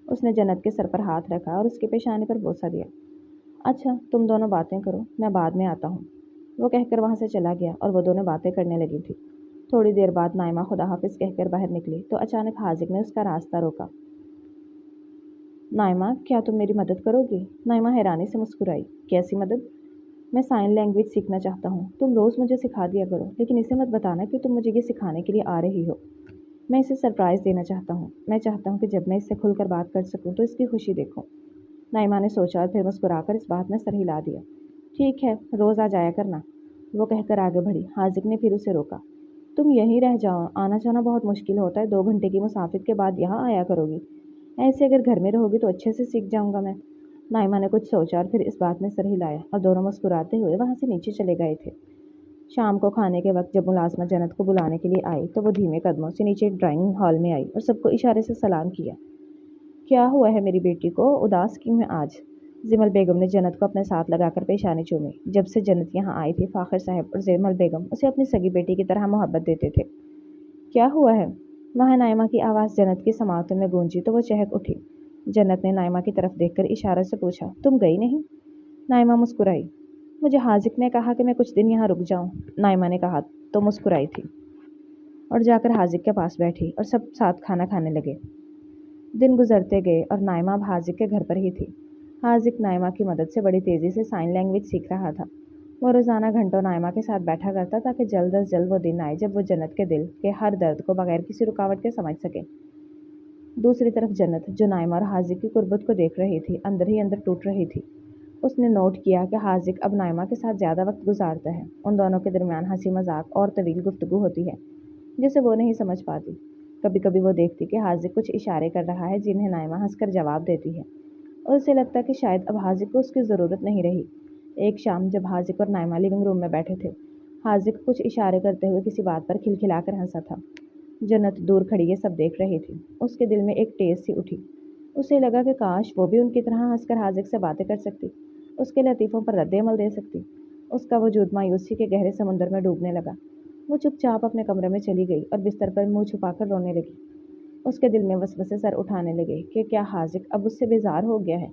उसने जन्नत के सर पर हाथ रखा और उसके पेशानी पर बोसा दिया। अच्छा, तुम दोनों बातें करो, मैं बाद में आता हूँ। वो कहकर वहाँ से चला गया और वो दोनों बातें करने लगी थी। थोड़ी देर बाद नाइमा खुदा हाफिज कहकर बाहर निकली तो अचानक हाजिक ने उसका रास्ता रोका। नाइमा, क्या तुम मेरी मदद करोगी? नाइमा हैरानी से मुस्कुराई। कैसी मदद? मैं साइन लैंग्वेज सीखना चाहता हूँ। तुम रोज़ मुझे सिखा दिया करो, लेकिन इसे मत बताना कि तुम मुझे ये सिखाने के लिए आ रही हो। मैं इसे सरप्राइज़ देना चाहता हूँ। मैं चाहता हूँ कि जब मैं इससे खुलकर बात कर सकूँ तो इसकी खुशी देखो। नाइमा ने सोचा और फिर मुस्कुराकर इस बात में सर हिला दिया। ठीक है, रोज़ आ जाया करना। वो कहकर आगे बढ़ी। हाजिक ने फिर उसे रोका। तुम यहीं रह जाओ, आना जाना बहुत मुश्किल होता है। 2 घंटे की मुसाफिर के बाद यहाँ आया करोगी। ऐसे अगर घर में रहोगी तो अच्छे से सीख जाऊंगा मैं। नाइमा ने कुछ सोचा और फिर इस बात में सर हिलाया और दोनों मुस्कुराते हुए वहाँ से नीचे चले गए थे। शाम को खाने के वक्त जब मुलाजमा जन्नत को बुलाने के लिए आई तो वो धीमे कदमों से नीचे ड्राइंग हॉल में आई और सबको इशारे से सलाम किया। क्या हुआ है मेरी बेटी को, उदास क्यों है आज? जिमल बेगम ने जन्नत को अपने साथ लगाकर पेशानी चूमी। जब से जन्नत यहाँ आई थी, फाखर साहब और जिमल बेगम उसे अपनी सगी बेटी की तरह मोहब्बत देते थे। क्या हुआ है? वहाँ नाइमा की आवाज़ जन्नत की समातों में गूंजी तो वो चहक उठी। जन्नत ने नाइमा की तरफ देखकर इशारे से पूछा, तुम गई नहीं? नाइमा मुस्कुराई। मुझे हाजिक ने कहा कि मैं कुछ दिन यहाँ रुक जाऊँ। नाइमा ने कहा तो मुस्कुराई थी और जाकर हाजिक के पास बैठी और सब साथ खाना खाने लगे। दिन गुजरते गए और नाइमा अब हाजिक के घर पर ही थी। हाजिक नाइमा की मदद से बड़ी तेज़ी से साइन लैंग्वेज सीख रहा था। वो रोज़ाना घंटों नाइमा के साथ बैठा करता ताकि जल्द अज जल्द वो दिन आए जब वो जन्नत के दिल के हर दर्द को बगैर किसी रुकावट के समझ सके। दूसरी तरफ जन्नत, जो नाइमा और हाजिक की कुर्बत को देख रही थी, अंदर ही अंदर टूट रही थी। उसने नोट किया कि हाजिक अब नाइमा के साथ ज़्यादा वक्त गुजारता है। उन दोनों के दरमियान हंसी मजाक और तवील गुफ्तगू होती है जिसे वो नहीं समझ पाती। कभी कभी वो देखती कि हाजिक कुछ इशारे कर रहा है जिन्हें नाइमा हंसकर जवाब देती है और उसे लगता कि शायद अब हाजिक को उसकी ज़रूरत नहीं रही। एक शाम जब हाजिक और नाइमा लिविंग रूम में बैठे थे, हाजिक कुछ इशारे करते हुए किसी बात पर खिलखिलाकर हंसा था। जन्नत दूर खड़ी ये सब देख रही थी। उसके दिल में एक टेस सी उठी। उसे लगा कि काश वो भी उनकी तरह हंसकर हाजिक से बातें कर सकती, उसके लतीफ़ों पर रद्द-ए-अमल दे सकती। उसका वजूद मायूसी के गहरे समुंदर में डूबने लगा। वो चुपचाप अपने कमरे में चली गई और बिस्तर पर मुंह छुपाकर रोने लगी। उसके दिल में वसवसे सर उठाने लगे कि क्या हाजिक अब उससे बेजार हो गया है,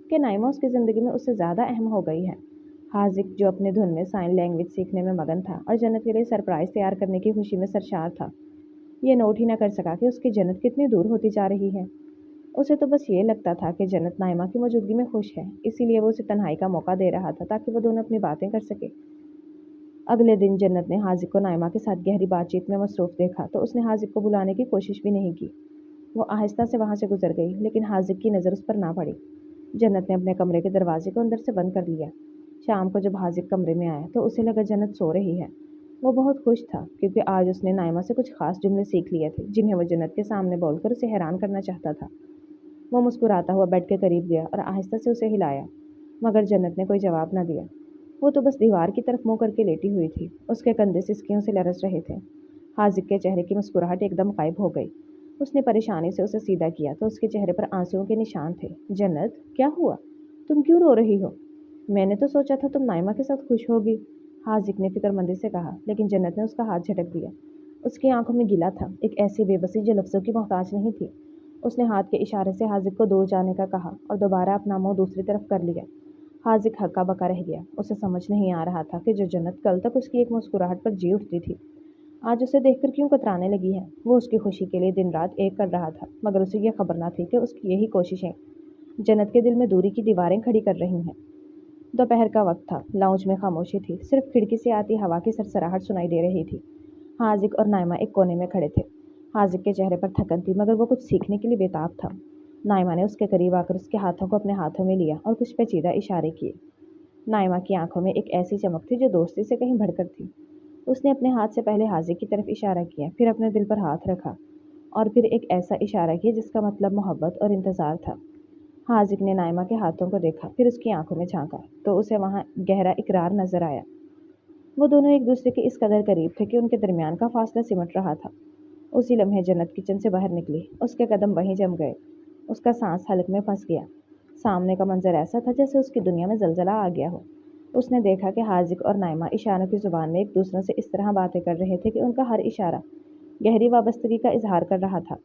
कि नाइमा उसकी ज़िंदगी में उससे ज़्यादा अहम हो गई है। हाजिक, जो अपनी धुन में साइन लैंग्वेज सीखने में मगन था और जन्नत के लिए सरप्राइज़ तैयार करने की खुशी में सरशार था, ये नोट ही न कर सका कि उसकी जन्नत कितनी दूर होती जा रही है। उसे तो बस ये लगता था कि जन्नत नाइमा की मौजूदगी में खुश है, इसीलिए वो उसे तन्हाई का मौका दे रहा था ताकि वो दोनों अपनी बातें कर सके। अगले दिन जन्नत ने हाजिक को नाइमा के साथ गहरी बातचीत में मसरूफ़ देखा तो उसने हाजिक को बुलाने की कोशिश भी नहीं की। वो आहिस्ता से वहाँ से गुजर गई, लेकिन हाजिक की नज़र उस पर ना पड़ी। जन्नत ने अपने कमरे के दरवाजे को अंदर से बंद कर लिया। शाम को जब हाजिक कमरे में आया तो उसे लगा जन्नत सो रही है। वो बहुत खुश था क्योंकि आज उसने नाइमा से कुछ खास जुमले सीख लिए थे जिन्हें वो जन्नत के सामने बोलकर उसे हैरान करना चाहता था। वो मुस्कुराता हुआ बेड के करीब गया और आहिस्ता से उसे हिलाया, मगर जन्नत ने कोई जवाब न दिया। वो तो बस दीवार की तरफ मुंह करके लेटी हुई थी। उसके कंधे सिसकियों से लरस रहे थे। हाजिक के चेहरे की मुस्कुराहट एकदम गायब हो गई। उसने परेशानी से उसे सीधा किया तो उसके चेहरे पर आंसुओं के निशान थे। जन्नत, क्या हुआ? तुम क्यों रो रही हो? मैंने तो सोचा था तुम नाइमा के साथ खुश होगी, हाजिक ने फिक्रमंदी से कहा, लेकिन जन्नत ने उसका हाथ झटक दिया। उसकी आंखों में गिला था, एक ऐसी बेबसी जो लफ्ज़ों की मोहताज नहीं थी। उसने हाथ के इशारे से हाजिक को दूर जाने का कहा और दोबारा अपना मुंह दूसरी तरफ कर लिया। हाजिक हक्का बक्का रह गया। उसे समझ नहीं आ रहा था कि जो जन्नत कल तक उसकी एक मुस्कुराहट पर जी उठती थी, आज उसे देखकर क्यों कतराने लगी है। वो उसकी खुशी के लिए दिन रात एक कर रहा था, मगर उसे यह खबर न थी कि उसकी यही कोशिशें जन्नत के दिल में दूरी की दीवारें खड़ी कर रही हैं। दोपहर का वक्त था। लाउंज में खामोशी थी। सिर्फ खिड़की से आती हवा की सरसराहट सुनाई दे रही थी। हाजिक और नाइमा एक कोने में खड़े थे। हाजिक के चेहरे पर थकन थी, मगर वो कुछ सीखने के लिए बेताब था। नाइमा ने उसके करीब आकर उसके हाथों को अपने हाथों में लिया और कुछ पेचीदा इशारे किए। नाइमा की आंखों में एक ऐसी चमक थी जो दोस्ती से कहीं बढ़कर थी। उसने अपने हाथ से पहले हाजिक की तरफ इशारा किया, फिर अपने दिल पर हाथ रखा और फिर एक ऐसा इशारा किया जिसका मतलब मोहब्बत और इंतज़ार था। हाजिक ने नाइमा के हाथों को देखा, फिर उसकी आंखों में झांका तो उसे वहाँ गहरा इकरार नजर आया। वो दोनों एक दूसरे के इस कदर करीब थे कि उनके दरमियान का फासला सिमट रहा था। उसी लम्हे जन्नत किचन से बाहर निकली। उसके कदम वहीं जम गए। उसका सांस हलक में फंस गया। सामने का मंजर ऐसा था जैसे उसकी दुनिया में जलजला आ गया हो। उसने देखा कि हाजिक और नाइमा इशारों की जुबान में एक दूसरे से इस तरह बातें कर रहे थे कि उनका हर इशारा गहरी वाबस्तगी का इजहार कर रहा था।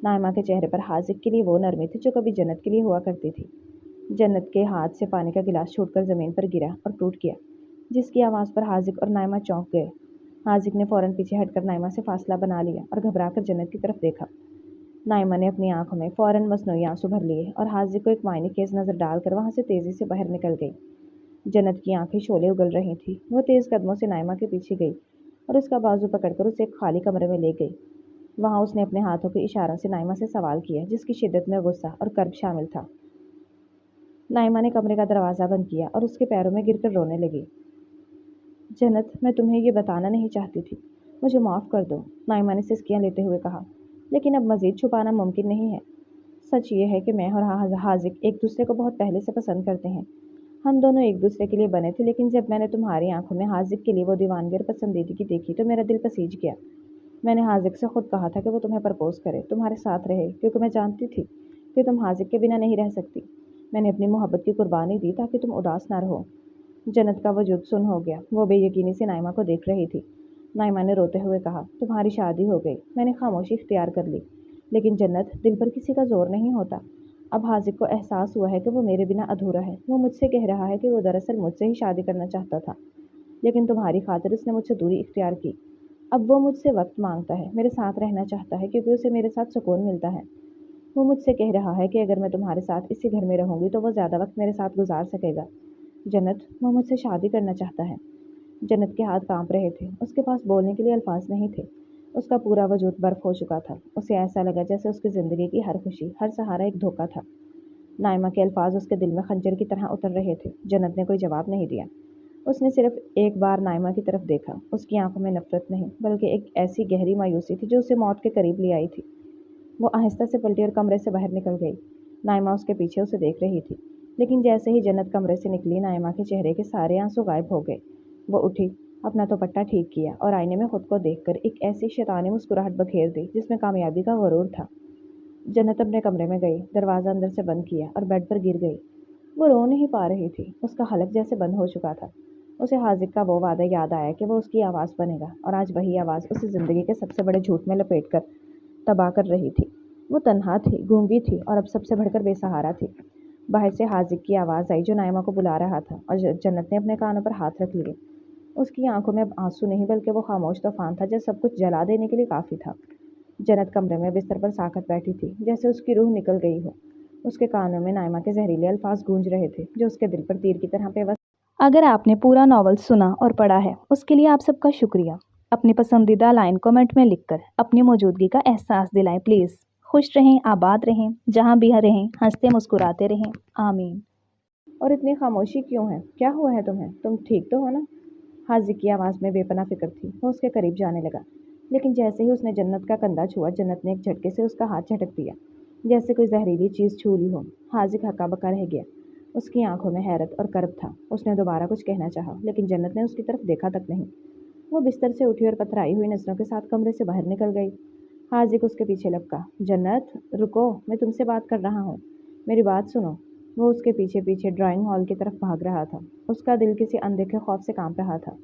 नाइमा के चेहरे पर हाजिक के लिए वो नरमी थी जो कभी जन्नत के लिए हुआ करती थी। जन्नत के हाथ से पानी का गिलास छूटकर ज़मीन पर गिरा और टूट गया, जिसकी आवाज़ पर हाजिक और नाइमा चौंक गए। हाजिक ने फ़ौरन पीछे हटकर नाइमा से फासला बना लिया और घबराकर जन्नत की तरफ देखा। नाइमा ने अपनी आंखों में फ़ौरन मसनूई आंसू भर लिए और हाजिक को एक मायने खेज नज़र डालकर वहाँ से तेज़ी से बाहर निकल गई। जन्नत की आंखें शोले उगल रही थी। वो तेज़ कदमों से नाइमा के पीछे गई और उसका बाजू पकड़कर उसे एक खाली कमरे में ले गई। वहाँ उसने अपने हाथों के इशारों से नाइमा से सवाल किया, जिसकी शिद्दत में गुस्सा और कर्ब शामिल था। नाइमा ने कमरे का दरवाज़ा बंद किया और उसके पैरों में गिरकर रोने लगी। जन्नत, मैं तुम्हें ये बताना नहीं चाहती थी, मुझे माफ़ कर दो, नाइमा ने सिसकियाँ लेते हुए कहा, लेकिन अब मज़ीद छुपाना मुमकिन नहीं है। सच ये है कि मैं और हाजिक एक दूसरे को बहुत पहले से पसंद करते हैं। हम दोनों एक दूसरे के लिए बने थे, लेकिन जब मैंने तुम्हारी आंखों में हाजिक के लिए वो दीवानगी और पसंदीदगी देखी तो मेरा दिल पसीज गया। मैंने हाजिक से खुद कहा था कि वो तुम्हें प्रपोज करे, तुम्हारे साथ रहे, क्योंकि मैं जानती थी कि तुम हाजिक के बिना नहीं रह सकती। मैंने अपनी मोहब्बत की कुर्बानी दी ताकि तुम उदास ना रहो। जन्नत का वजूद सुन हो गया। वो बेयकीनी से नाइमा को देख रही थी। नाइमा ने रोते हुए कहा, तुम्हारी शादी हो गई। मैंने खामोशी इख्तियार कर ली। लेकिन जन्नत, दिल पर किसी का जोर नहीं होता। अब हाजिक को एहसास हुआ है कि वो मेरे बिना अधूरा है। वो मुझसे कह रहा है कि वो दरअसल मुझसे ही शादी करना चाहता था, लेकिन तुम्हारी खातिर उसने मुझसे दूरी इख्तियार की। अब वो मुझसे वक्त मांगता है, मेरे साथ रहना चाहता है क्योंकि उसे मेरे साथ सुकून मिलता है। वो मुझसे कह रहा है कि अगर मैं तुम्हारे साथ इसी घर में रहूंगी तो वो ज़्यादा वक्त मेरे साथ गुजार सकेगा। जन्नत, वो मुझसे शादी करना चाहता है। जन्नत के हाथ कांप रहे थे, उसके पास बोलने के लिए अल्फाज नहीं थे। उसका पूरा वजूद बर्फ हो चुका था। उसे ऐसा लगा जैसे उसकी ज़िंदगी की हर खुशी, हर सहारा एक धोखा था। नाइमा के अल्फाज उसके दिल में खंजर की तरह उतर रहे थे। जन्नत ने कोई जवाब नहीं दिया। उसने सिर्फ एक बार नाइमा की तरफ देखा। उसकी आंखों में नफरत नहीं, बल्कि एक ऐसी गहरी मायूसी थी जो उसे मौत के करीब ले आई थी। वो आहिस्ता से पलटी और कमरे से बाहर निकल गई। नाइमा उसके पीछे उसे देख रही थी, लेकिन जैसे ही जन्नत कमरे से निकली, नाइमा के चेहरे के सारे आंसू गायब हो गए। वो उठी, अपना दुपट्टा ठीक किया और आईने में खुद को देखकर एक ऐसी शैतानी मुस्कुराहट बखेर दी जिसमें कामयाबी का गुरूर था। जन्नत अपने कमरे में गई, दरवाज़ा अंदर से बंद किया और बेड पर गिर गई। वो रो नहीं पा रही थी, उसका हलक जैसे बंद हो चुका था। उसे हाजिक का वो वादा याद आया कि वो उसकी आवाज़ बनेगा, और आज वही आवाज़ उसे ज़िंदगी के सबसे बड़े झूठ में लपेट कर तबाह कर रही थी। वो तन्हा थी, गूंगी थी और अब सबसे बढ़कर बेसहारा थी। बाहर से हाजिक की आवाज़ आई जो नाइमा को बुला रहा था, और जन्नत ने अपने कानों पर हाथ रख लिए। उसकी आंखों में अब आंसू नहीं, बल्कि वो खामोश तूफान था जो सब कुछ जला देने के लिए काफ़ी था। जन्नत कमरे में बिस्तर पर साकत बैठी थी, जैसे उसकी रूह निकल गई हो। उसके कानों में नाइमा के जहरीले अल्फाज गूंज रहे थे जो उसके दिल पर तीर की तरह पेवस्त। अगर आपने पूरा नावल सुना और पढ़ा है, उसके लिए आप सबका शुक्रिया। अपनी पसंदीदा लाइन कमेंट में लिखकर अपनी मौजूदगी का एहसास दिलाएं प्लीज़। खुश रहें, आबाद रहें, जहाँ भी रहें, हंसते मुस्कुराते रहें। आमीन। और इतनी खामोशी क्यों है? क्या हुआ है तुम्हें? तुम ठीक तो हो ना? हाजिक की आवाज़ में बेपनाह फिक्र थी। वो उसके करीब जाने लगा, लेकिन जैसे ही उसने जन्नत का कंधा छुआ, जन्नत ने एक झटके से उसका हाथ झटक दिया, जैसे कोई जहरीली चीज़ छू ली हो। हाजिक हक्का बक्का रह गया। उसकी आंखों में हैरत और कर्ब था। उसने दोबारा कुछ कहना चाहा, लेकिन जन्नत ने उसकी तरफ देखा तक नहीं। वो बिस्तर से उठी और पथराई हुई नज़रों के साथ कमरे से बाहर निकल गई। हाजिक उसके पीछे लपका। जन्नत, रुको, मैं तुमसे बात कर रहा हूँ, मेरी बात सुनो। वो उसके पीछे पीछे ड्राइंग हॉल की तरफ भाग रहा था। उसका दिल किसी अनदेखे खौफ से कांप रहा था।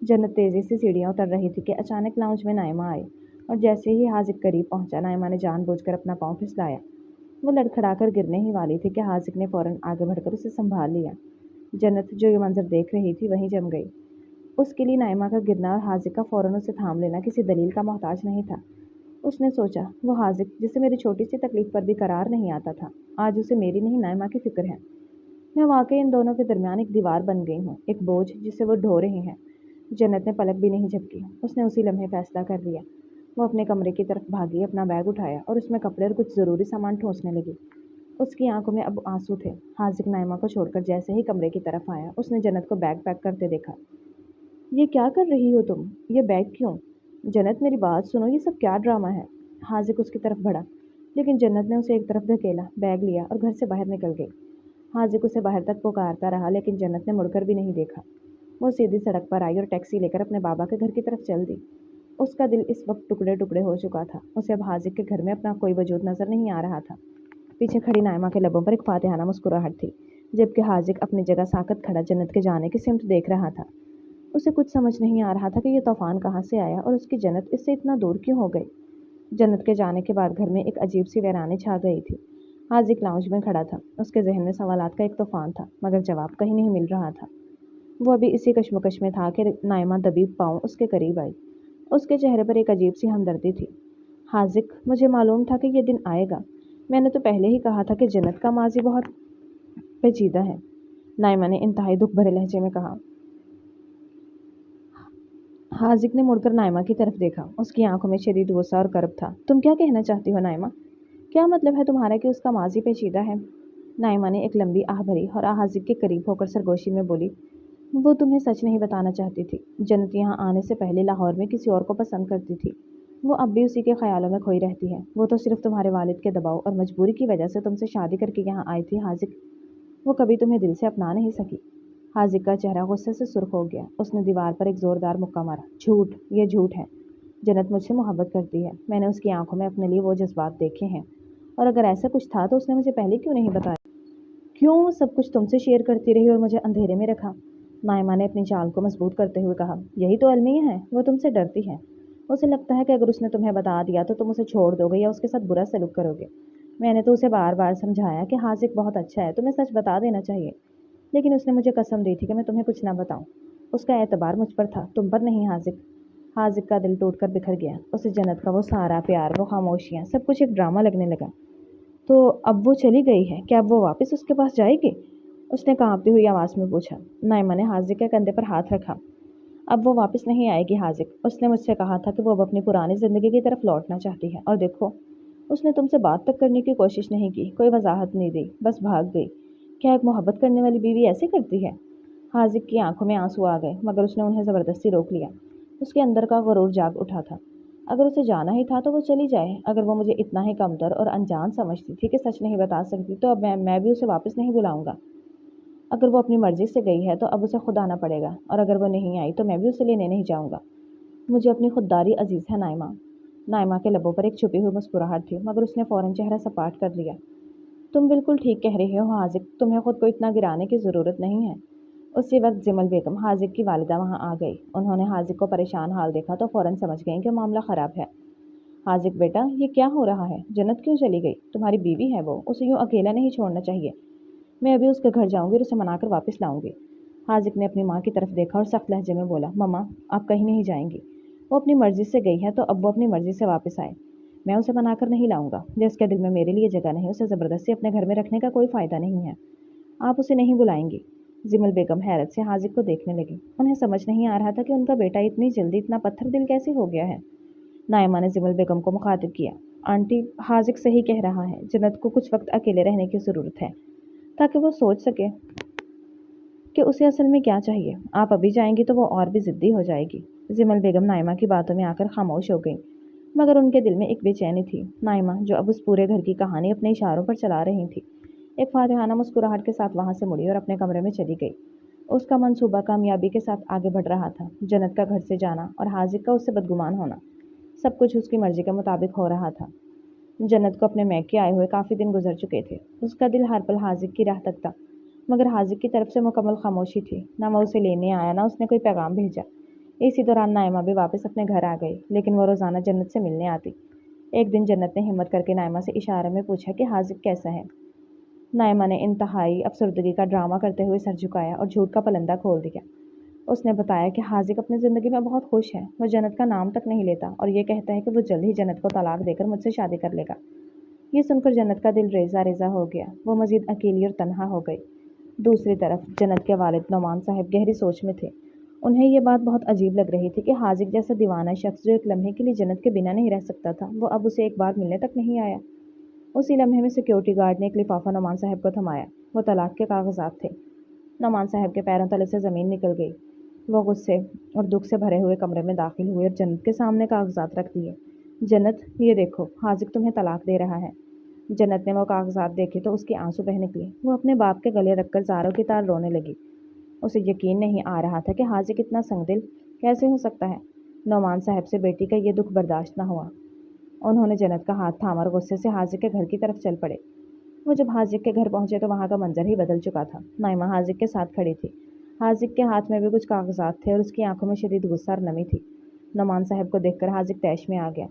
जन्नत तेज़ी से सीढ़ियाँ उतर रही थी कि अचानक लाउंज में नाइमा आई, और जैसे ही हाजिक करीब पहुंचा, नाइमा ने जानबूझकर अपना पाँव फिसलाया। वो लड़खड़ाकर गिरने ही वाली थी कि हाजिक ने फौरन आगे बढ़कर उसे संभाल लिया। जन्नत, जो ये मंजर देख रही थी, वहीं जम गई। उसके लिए नाइमा का गिरना और हाजिक का फौरन उसे थाम लेना किसी दलील का मोहताज नहीं था। उसने सोचा, वो हाजिक जिसे मेरी छोटी सी तकलीफ पर भी करार नहीं आता था, आज उसे मेरी नहीं नाइमा की फिक्र है। मैं वाकई इन दोनों के दरमियान एक दीवार बन गई हूँ, एक बोझ जिसे वो ढो रहे हैं। जन्नत ने पलक भी नहीं झपकी। उसने उसी लम्हे फैसला कर लिया। वो अपने कमरे की तरफ भागी, अपना बैग उठाया और उसमें कपड़े और कुछ ज़रूरी सामान ठूंसने लगी। उसकी आंखों में अब आंसू थे। हाजिक नाइमा को छोड़कर जैसे ही कमरे की तरफ आया, उसने जन्नत को बैग पैक करते देखा। ये क्या कर रही हो तुम? ये बैग क्यों? जन्नत, मेरी बात सुनो, ये सब क्या ड्रामा है? हाजिक उसकी तरफ बढ़ा, लेकिन जन्नत ने उसे एक तरफ धकेला, बैग लिया और घर से बाहर निकल गई। हाजिक उसे बाहर तक पुकारता रहा, लेकिन जन्नत ने मुड़कर भी नहीं देखा। वो सीधी सड़क पर आई और टैक्सी लेकर अपने बाबा के घर की तरफ चल दी। उसका दिल इस वक्त टुकड़े टुकड़े हो चुका था। उसे अब हाजिक के घर में अपना कोई वजूद नजर नहीं आ रहा था। पीछे खड़ी नाइमा के लबों पर एक फातिहाना मुस्कुराहट थी, जबकि हाजिक अपनी जगह साकत खड़ा जन्नत के जाने की सिमत देख रहा था। उसे कुछ समझ नहीं आ रहा था कि यह तूफान कहाँ से आया और उसकी जन्नत इससे इतना दूर क्यों हो गई। जन्नत के जाने के बाद घर में एक अजीब सी वीरानी छा गई थी। हाजिक लाउंज में खड़ा था। उसके जहन में सवालात का एक तूफान था, मगर जवाब कहीं नहीं मिल रहा था। वो अभी इसी कश्मकश में था कि नाइमा दबी पाँव उसके करीब आई। उसके चेहरे पर एक अजीब सी हमदर्दी थी। हाजिक, मुझे मालूम था कि यह दिन आएगा। मैंने तो पहले ही कहा था कि जन्नत का माजी बहुत पेचीदा है, नाइमा ने इंतहाई दुख भरे लहजे में कहा। हाजिक ने मुड़कर नाइमा की तरफ देखा। उसकी आंखों में शदीद गुस्सा और कर्ब था। तुम क्या कहना चाहती हो नाइमा? क्या मतलब है तुम्हारा कि उसका माजी पेचीदा है? नाइमा ने एक लंबी आह भरी और हाजिक के करीब होकर सरगोशी में बोली, वो तुम्हें सच नहीं बताना चाहती थी। जन्नत यहाँ आने से पहले लाहौर में किसी और को पसंद करती थी। वो अब भी उसी के ख्यालों में खोई रहती है। वो तो सिर्फ तुम्हारे वालिद के दबाव और मजबूरी की वजह से तुमसे शादी करके यहाँ आई थी हाजिक। वो कभी तुम्हें दिल से अपना नहीं सकी। हाजिक का चेहरा गुस्से से सुर्ख हो गया। उसने दीवार पर एक जोरदार मुक्का मारा। झूठ, ये झूठ है। जन्नत मुझसे मोहब्बत करती है। मैंने उसकी आंखों में अपने लिए वो जज्बात देखे हैं, और अगर ऐसा कुछ था तो उसने मुझे पहले क्यों नहीं बताया? क्यों वो सब कुछ तुमसे शेयर करती रही और मुझे अंधेरे में रखा? नाइमा ने अपनी चाल को मजबूत करते हुए कहा, यही तो अलमिया है, वो तुमसे डरती है। उसे लगता है कि अगर उसने तुम्हें बता दिया तो तुम उसे छोड़ दोगे या उसके साथ बुरा सलूक करोगे। मैंने तो उसे बार बार समझाया कि हाजिक बहुत अच्छा है, तुम्हें सच बता देना चाहिए, लेकिन उसने मुझे कसम दी थी कि मैं तुम्हें कुछ ना बताऊं। उसका एतबार मुझ पर था, तुम पर नहीं हाजिक। हाजिक का दिल टूट कर बिखर गया। उसे जन्नत का वो सारा प्यार, वो खामोशियाँ, सब कुछ एक ड्रामा लगने लगा। तो अब वो चली गई है, क्या अब वो वापस उसके पास जाएगी? उसने कांपती हुई आवाज़ में पूछा। नाइमा ने हाजिक के कंधे पर हाथ रखा। अब वो वापस नहीं आएगी हाजिक। उसने मुझसे कहा था कि वो अब अपनी पुरानी ज़िंदगी की तरफ लौटना चाहती है, और देखो, उसने तुमसे बात तक करने की कोशिश नहीं की, कोई वजाहत नहीं दी, बस भाग गई। क्या एक मोहब्बत करने वाली बीवी ऐसे करती है? हाजिक की आंखों में आंसू आ गए, मगर उसने उन्हें ज़बरदस्ती रोक लिया। उसके अंदर का गुरूर जाग उठा था। अगर उसे जाना ही था तो वो चली जाए। अगर वो मुझे इतना ही कमतर और अनजान समझती थी कि सच नहीं बता सकती, तो अब मैं भी उसे वापस नहीं बुलाऊंगा। अगर वो अपनी मर्जी से गई है तो अब उसे खुद आना पड़ेगा, और अगर वो नहीं आई तो मैं भी उसे लेने नहीं जाऊंगा। मुझे अपनी खुददारी अजीज़ है नाइमा। नाइमा के लबों पर एक छुपी हुई मुस्कुराहट थी, मगर उसने फौरन चेहरा सपाट कर लिया। तुम बिल्कुल ठीक कह रही हो हाजिक, तुम्हें खुद को इतना गिराने की ज़रूरत नहीं है। उसी वक्त जिमल बेगम, हाजिक की वालिदा, वहां आ गई। उन्होंने हाजिक को परेशान हाल देखा तो फौरन समझ गई कि मामला ख़राब है। हाजिक बेटा, ये क्या हो रहा है? जन्नत क्यों चली गई? तुम्हारी बीवी है वो, उसे यूँ अकेला नहीं छोड़ना चाहिए। मैं अभी उसके घर जाऊंगी और उसे मनाकर वापस लाऊंगी। हाजिक ने अपनी माँ की तरफ देखा और सख्त लहजे में बोला, मम्मा, आप कहीं नहीं जाएंगी। वो अपनी मर्जी से गई है तो अब वो अपनी मर्जी से वापस आए। मैं उसे मनाकर नहीं लाऊंगा। जिसके दिल में मेरे लिए जगह नहीं, उसे ज़बरदस्ती अपने घर में रखने का कोई फ़ायदा नहीं है। आप उसे नहीं बुलाएंगी? जिमल बेगम हैरत से हाजिक को देखने लगी। उन्हें समझ नहीं आ रहा था कि उनका बेटा इतनी जल्दी इतना पत्थर दिल कैसे हो गया है। नायमा ने जिमल बेगम को मुखातिब किया। आंटी, हाजिक सही कह रहा है। जन्नत को कुछ वक्त अकेले रहने की ज़रूरत है, ताकि वो सोच सके कि उसे असल में क्या चाहिए। आप अभी जाएंगी तो वो और भी ज़िद्दी हो जाएगी। जिमल बेगम नाइमा की बातों में आकर खामोश हो गई, मगर उनके दिल में एक बेचैनी थी। नाइमा, जो अब उस पूरे घर की कहानी अपने इशारों पर चला रही थी, एक फातिहाना मुस्कुराहट के साथ वहां से मुड़ी और अपने कमरे में चली गई। उसका मंसूबा कामयाबी के साथ आगे बढ़ रहा था। जन्नत का घर से जाना और हाजिक का उससे बदगुमान होना, सब कुछ उसकी मर्जी के मुताबिक हो रहा था। जन्नत को अपने मैके आए हुए काफ़ी दिन गुजर चुके थे। उसका दिल हर पल हाजिक की राह तकता, मगर हाजिक की तरफ से मुकम्मल खामोशी थी। ना वो उसे लेने आया, ना उसने कोई पैगाम भेजा। इसी दौरान नाइमा भी वापस अपने घर आ गई, लेकिन वो रोज़ाना जन्नत से मिलने आती। एक दिन जन्नत ने हिम्मत करके नाइमा से इशारे में पूछा कि हाजिक कैसा है। नाइमा ने इंतहाई अफसरदगी का ड्रामा करते हुए सर झुकाया और झूठ का पलंदा खोल दिया। उसने बताया कि हाजिक अपनी ज़िंदगी में बहुत खुश है। वो जन्नत का नाम तक नहीं लेता और ये कहता है कि वो जल्द ही जन्नत को तलाक देकर मुझसे शादी कर लेगा। ये सुनकर जन्नत का दिल रेजा रेजा हो गया। वो मजीद अकेली और तन्हा हो गई। दूसरी तरफ जन्नत के वालिद नौमान साहब गहरी सोच में थे। उन्हें ये बात बहुत अजीब लग रही थी कि हाजिक जैसा दीवाना शख्स, जो एक लम्हे के लिए जन्नत के बिना नहीं रह सकता था, वो अब उसे एक बार मिलने तक नहीं आया। उसी लम्हे में सिक्योरिटी गार्ड ने एक लिफाफा नौमान साहब को थमाया। वो तलाक के कागजात थे। नौमान साहब के पैरों तले से ज़मीन निकल गई। वो गुस्से और दुख से भरे हुए कमरे में दाखिल हुए और जन्नत के सामने कागजात रख दिए। जन्नत, ये देखो, हाजिक तुम्हें तलाक दे रहा है। जन्नत ने वो कागजात देखे तो उसके आंसू बह निकले। वो अपने बाप के गले रखकर ज़ारों की तार रोने लगी। उसे यकीन नहीं आ रहा था कि हाजिक इतना संगदिल कैसे हो सकता है। नौमान साहब से बेटी का ये दुख बर्दाश्त न हुआ। उन्होंने जन्नत का हाथ थामा और गुस्से से हाजिक के घर की तरफ चल पड़े। वो जब हाजिक के घर पहुंचे तो वहां का मंजर ही बदल चुका था। नाइमा हाजिक के साथ खड़ी थी। हाजिक के हाथ में भी कुछ कागजात थे और उसकी आंखों में शदीद गुस्सा और नमी थी। नौमान साहब को देखकर हाजिक तैश में आ गया।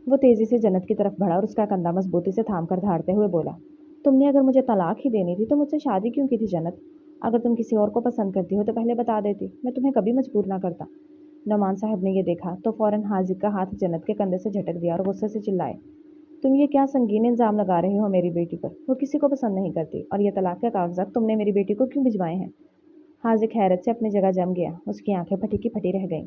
वो तेजी से जन्नत की तरफ बढ़ा और उसका कंधा मजबूती से थाम कर धारते हुए बोला, तुमने अगर मुझे तलाक ही देनी थी तो मुझसे शादी क्यों की थी जन्नत? अगर तुम किसी और को पसंद करती हो तो पहले बता देती, मैं तुम्हें कभी मजबूर ना करता। नौमान साहब ने यह देखा तो फौरन हाजिक का हाथ जन्नत के कंधे से झटक दिया और गुस्से से चिल्लाए, तुम ये क्या संगीन इल्ज़ाम लगा रहे हो मेरी बेटी पर? वो किसी को पसंद नहीं करती, और ये तलाक के कागजात तुमने मेरी बेटी को क्यों भिजवाए हैं? हाजिक हैरत से अपनी जगह जम गया। उसकी आंखें फटी की फटी रह गईं।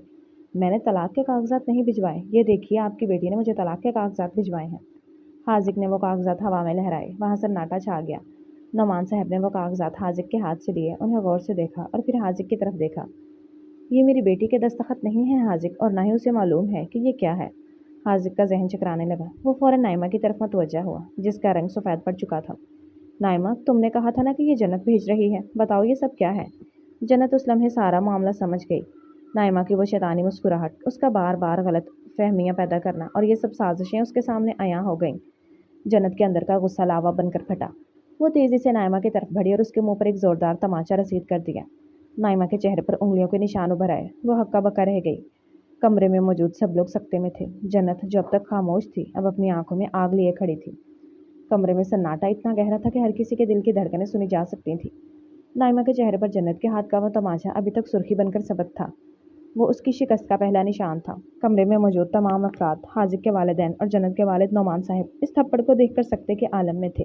मैंने तलाक के कागजात नहीं भिजवाए। ये देखिए, आपकी बेटी ने मुझे तलाक के कागजात भिजवाए हैं। हाजिक ने वो कागजात हवा में लहराए। वहां सन्नाटा छा गया। नौमान साहब ने वो कागजात हाजिक के हाथ से लिए, उन्हें गौर से देखा और फिर हाजिक की तरफ देखा। ये मेरी बेटी के दस्तखत नहीं है हाजिक, और ना ही उसे मालूम है कि ये क्या है। हाजिक का जहन चकराने लगा। वो फौरन नाइमा की तरफ मुतवज्जा हुआ, जिसका रंग सफ़ेद पड़ चुका था। नाइमा, तुमने कहा था ना कि ये जन्नत भेज रही है, बताओ ये सब क्या है? जन्नत उस लम्हे सारा मामला समझ गई। नाइमा की वो शैतानी मुस्कुराहट, उसका बार बार गलत फहमियाँ पैदा करना और ये सब साजिशें उसके सामने अयां हो गईं। जन्नत के अंदर का गुस्सा लावा बनकर फटा। वो तेज़ी से नाइमा की तरफ बढ़ी और उसके मुंह पर एक ज़ोरदार तमाचा रसीद कर दिया। नाइमा के चेहरे पर उंगलियों के निशान उभर आए। वो हक्का बक्का रह गई। कमरे में मौजूद सब लोग सकते में थे। जन्नत, जो अब तक खामोश थी, अब अपनी आंखों में आग लिए खड़ी थी। कमरे में सन्नाटा इतना गहरा था कि हर किसी के दिल की धड़कनें सुनी जा सकती थीं। नाइमा के चेहरे पर जन्नत के हाथ का वो तमाचा अभी तक सुर्खी बनकर सबक था। वो उसकी शिकस्त का पहला निशान था। कमरे में मौजूद तमाम अफराद, हाजिक के वालिदैन और जन्नत के वालिद नौमान साहब, इस थप्पड़ को देखकर सकते के आलम में थे।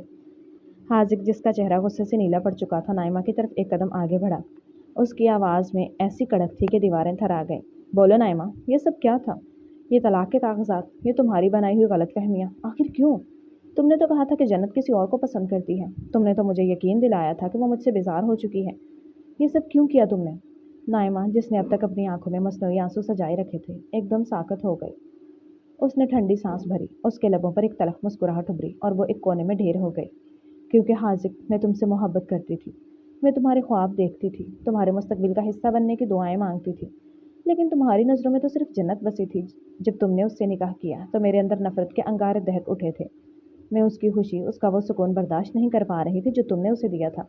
हाजिक, जिसका चेहरा गुस्से से नीला पड़ चुका था, नाइमा की तरफ एक कदम आगे बढ़ा। उसकी आवाज़ में ऐसी कड़क थी कि दीवारें थर्रा गईं। बोलो नाइमा, ये सब क्या था? ये तलाक के कागजात, ये तुम्हारी बनाई हुई गलतफहमियाँ, आखिर क्यों? तुमने तो कहा था कि जन्नत किसी और को पसंद करती है। तुमने तो मुझे यकीन दिलाया था कि वो मुझसे बेजार हो चुकी है। ये सब क्यों किया तुमने? नाइमा, जिसने अब तक अपनी आंखों में मसनूई आंसू सजाए रखे थे, एकदम साकत हो गई। उसने ठंडी सांस भरी, उसके लबों पर एक तलख मुस्कुराहट उभरी और वो एक कोने में ढेर हो गई। क्योंकि हाजिक, मैं तुमसे मोहब्बत करती थी। मैं तुम्हारे ख्वाब देखती थी, तुम्हारे मुस्तकबिल का हिस्सा बनने की दुआएं मांगती थी। लेकिन तुम्हारी नज़रों में तो सिर्फ जन्नत बसी थी। जब तुमने उससे निकाह किया तो मेरे अंदर नफरत के अंगारे दहक उठे थे। मैं उसकी खुशी, उसका वो सुकून बर्दाश्त नहीं कर पा रही थी जो तुमने उसे दिया था।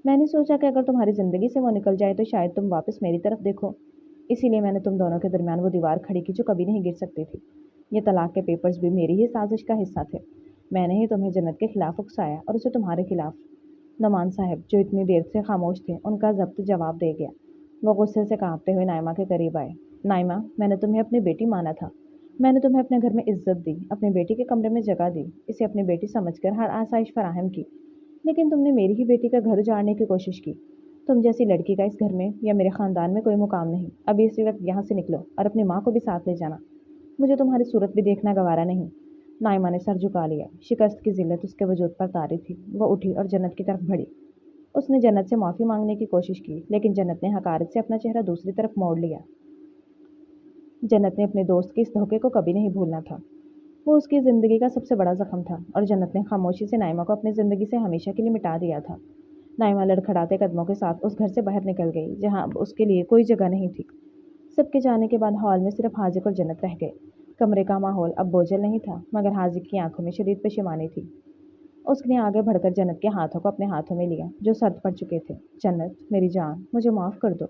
मैंने सोचा कि अगर तुम्हारी ज़िंदगी से वो निकल जाए तो शायद तुम वापस मेरी तरफ देखो। इसीलिए मैंने तुम दोनों के दरमियान वो दीवार खड़ी की जो कभी नहीं गिर सकती थी। ये तलाक के पेपर्स भी मेरी ही साजिश का हिस्सा थे। मैंने ही तुम्हें जन्नत के खिलाफ उकसाया और उसे तुम्हारे खिलाफ। नमान साहब, जो इतनी देर से खामोश थे, उनका ज़ब्त जवाब दे गया। वो गुस्से से कांपते हुए नाइमा के करीब आए। नाइमा, मैंने तुम्हें अपनी बेटी माना था। मैंने तुम्हें अपने घर में इज्जत दी, अपनी बेटी के कमरे में जगह दी, इसे अपनी बेटी समझकर हर आसाइश फराहम की। लेकिन तुमने मेरी ही बेटी का घर उजाड़ने की कोशिश की। तुम जैसी लड़की का इस घर में या मेरे ख़ानदान में कोई मुकाम नहीं। अभी इसी वक्त यहाँ से निकलो और अपनी माँ को भी साथ ले जाना। मुझे तुम्हारी सूरत भी देखना गवारा नहीं। नाइमा ने सर झुका लिया। शिकस्त की जिल्लत उसके वजूद पर तारी थी। वो उठी और जन्नत की तरफ बढ़ी। उसने जन्नत से माफ़ी मांगने की कोशिश की, लेकिन जन्नत ने हकारत से अपना चेहरा दूसरी तरफ मोड़ लिया। जन्नत ने अपने दोस्त के इस धोखे को कभी नहीं भूलना था। वो उसकी ज़िंदगी का सबसे बड़ा ज़ख्म था और जन्नत ने खामोशी से नाइमा को अपनी ज़िंदगी से हमेशा के लिए मिटा दिया था। नाइमा लड़खड़ाते कदमों के साथ उस घर से बाहर निकल गई जहाँ अब उसके लिए कोई जगह नहीं थी। सबके जाने के बाद हॉल में सिर्फ हाजिक और जन्नत रह गए। कमरे का माहौल अब बोझल नहीं था, मगर हाजिक की आंखों में शदीद पशेमानी थी। उसने आगे बढ़कर जन्नत के हाथों को अपने हाथों में लिया जो सर्द पड़ चुके थे। जन्नत, मेरी जान, मुझे माफ़ कर दो।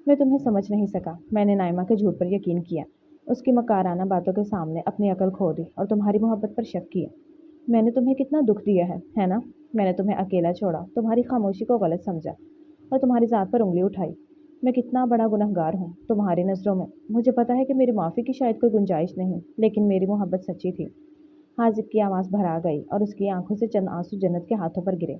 मैं तुम्हें समझ नहीं सका। मैंने नाइमा के झूठ पर यकीन किया, उसकी मकाराना बातों के सामने अपनी अकल खो दी और तुम्हारी मोहब्बत पर शक किया। मैंने तुम्हें कितना दुख दिया है ना? मैंने तुम्हें अकेला छोड़ा, तुम्हारी खामोशी को गलत समझा और तुम्हारी ज़ात पर उंगली उठाई। मैं कितना बड़ा गुनहगार हूँ तुम्हारी नज़रों में। मुझे पता है कि मेरी माफ़ी की शायद कोई गुंजाइश नहीं, लेकिन मेरी मोहब्बत सच्ची थी। हाजिक की आवाज़ भरा गई और उसकी आंखों से चंद आंसू जन्नत के हाथों पर गिरे।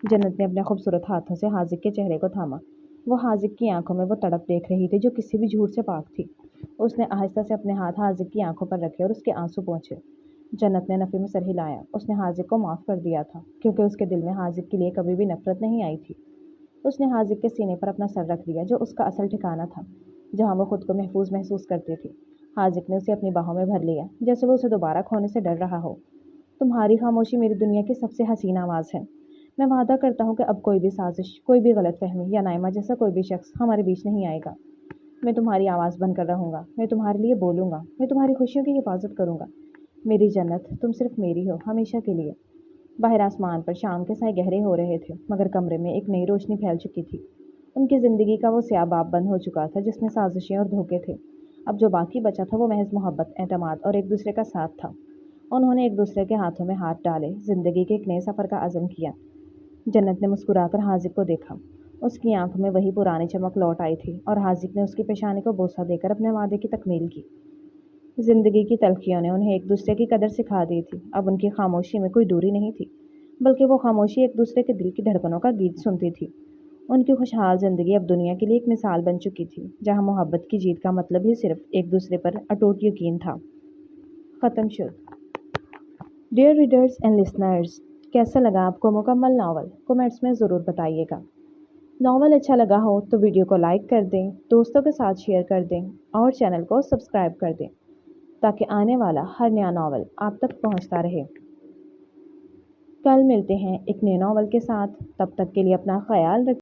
जन्नत ने अपने खूबसूरत हाथों से हाजिक के चेहरे को थामा। वो हाजिक की आंखों में वो तड़प देख रही थी जो किसी भी झूठ से पाक थी। उसने आहिस्ता से अपने हाथ हाजिक की आंखों पर रखे और उसके आंसू पोंछे। जन्नत ने नफ़ी में सर हिलाया। उसने हाजिक को माफ़ कर दिया था, क्योंकि उसके दिल में हाजिक के लिए कभी भी नफरत नहीं आई थी। उसने हाजिक के सीने पर अपना सर रख दिया, जो उसका असल ठिकाना था, जहाँ वो खुद को महफूज महसूस करती थी। हाजिक ने उसे अपनी बाहों में भर लिया, जैसे वो उसे दोबारा खोने से डर रहा हो। तुम्हारी खामोशी मेरी दुनिया की सबसे हसीन आवाज़ है। मैं वादा करता हूँ कि अब कोई भी साजिश, कोई भी गलतफहमी या नाइमा जैसा कोई भी शख्स हमारे बीच नहीं आएगा। मैं तुम्हारी आवाज़ बनकर रहूँगा, मैं तुम्हारे लिए बोलूँगा, मैं तुम्हारी खुशियों की हिफाजत करूँगा। मेरी जन्नत, तुम सिर्फ मेरी हो, हमेशा के लिए। बाहर आसमान पर शाम के साए गहरे हो रहे थे, मगर कमरे में एक नई रोशनी फैल चुकी थी। उनकी ज़िंदगी का वो स्याह बाब बंद हो चुका था जिसमें साजिशें और धोखे थे। अब जो बाकी बचा था वो महज मोहब्बत, एतमाद और एक दूसरे का साथ था। उन्होंने एक दूसरे के हाथों में हाथ डाले, ज़िंदगी के एक नए सफ़र का अज़म किया। जन्नत ने मुस्कुराकर हाजिक को देखा। उसकी आंखों में वही पुरानी चमक लौट आई थी और हाजिक ने उसकी पेशानी को बोसा देकर अपने वादे की तकमील की। ज़िंदगी की तलखियों ने उन्हें एक दूसरे की कदर सिखा दी थी। अब उनकी खामोशी में कोई दूरी नहीं थी, बल्कि वो खामोशी एक दूसरे के दिल की धड़कनों का गीत सुनती थी। उनकी खुशहाल ज़िंदगी अब दुनिया के लिए एक मिसाल बन चुकी थी, जहाँ मोहब्बत की जीत का मतलब ही सिर्फ एक दूसरे पर अटूट यकीन था। ख़त्म शुद। डियर रीडर्स एंड लिसनर्स, कैसा लगा आपको मुकम्मल नावल? कमेंट्स में ज़रूर बताइएगा। नावल अच्छा लगा हो तो वीडियो को लाइक कर दें, दोस्तों के साथ शेयर कर दें और चैनल को सब्सक्राइब कर दें, ताकि आने वाला हर नया नावल आप तक पहुंचता रहे। कल मिलते हैं एक नए नावल के साथ। तब तक के लिए अपना ख्याल रखें।